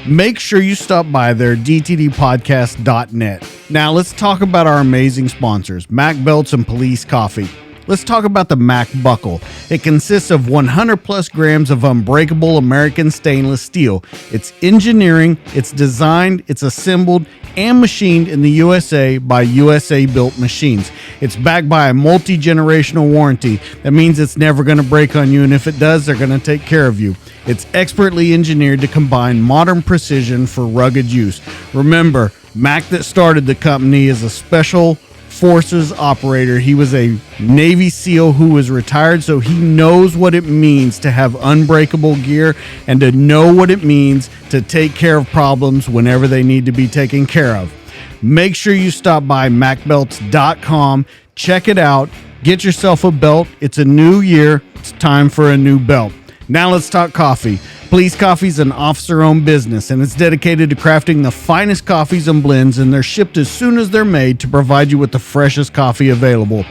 Make sure you stop by there, dtdpodcast.net. Now let's talk about our amazing sponsors, Mac Belts and Police Coffee. Let's talk about the Mac Buckle. It consists of 100 plus grams of unbreakable American stainless steel. It's engineering, it's designed, it's assembled, and machined in the USA by USA-built machines. It's backed by a multi-generational warranty. That means it's never going to break on you, and if it does, they're going to take care of you. It's expertly engineered to combine modern precision for rugged use. Remember, Mac that started the company is a special forces operator. He was a Navy SEAL who was retired, so he knows what it means to have unbreakable gear and to know what it means to take care of problems whenever they need to be taken care of. Make sure you stop by macbelts.com, check it out, get yourself a belt. It's a new year. It's time for a new belt. Now let's talk coffee. Police Coffee is an officer-owned business, and it's dedicated to crafting the finest coffees and blends, and they're shipped as soon as they're made to provide you with the freshest coffee available.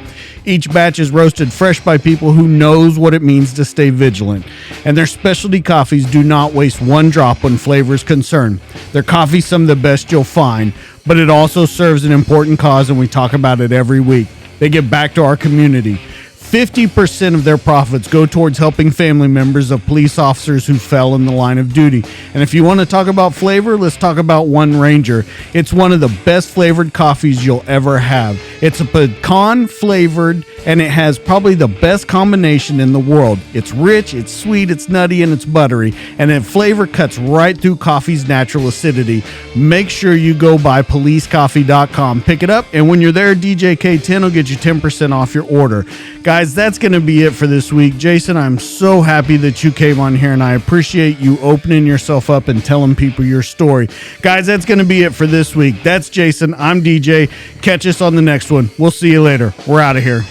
Each batch is roasted fresh by people who knows what it means to stay vigilant, and their specialty coffees do not waste one drop when flavor is concerned. Their coffee's some of the best you'll find, but it also serves an important cause, and we talk about it every week. They give back to our community. 50% of their profits go towards helping family members of police officers who fell in the line of duty. And if you want to talk about flavor, let's talk about One Ranger. It's one of the best flavored coffees you'll ever have. It's a pecan flavored, and it has probably the best combination in the world. It's rich, it's sweet, it's nutty, and it's buttery. And the flavor cuts right through coffee's natural acidity. Make sure you go by policecoffee.com. Pick it up, and when you're there, DJ K10 will get you 10% off your order. Guys, that's going to be it for this week. Jason, I'm so happy that you came on here, and I appreciate you opening yourself up and telling people your story. Guys, that's going to be it for this week. That's Jason. I'm DJ. Catch us on the next one. We'll see you later. We're out of here.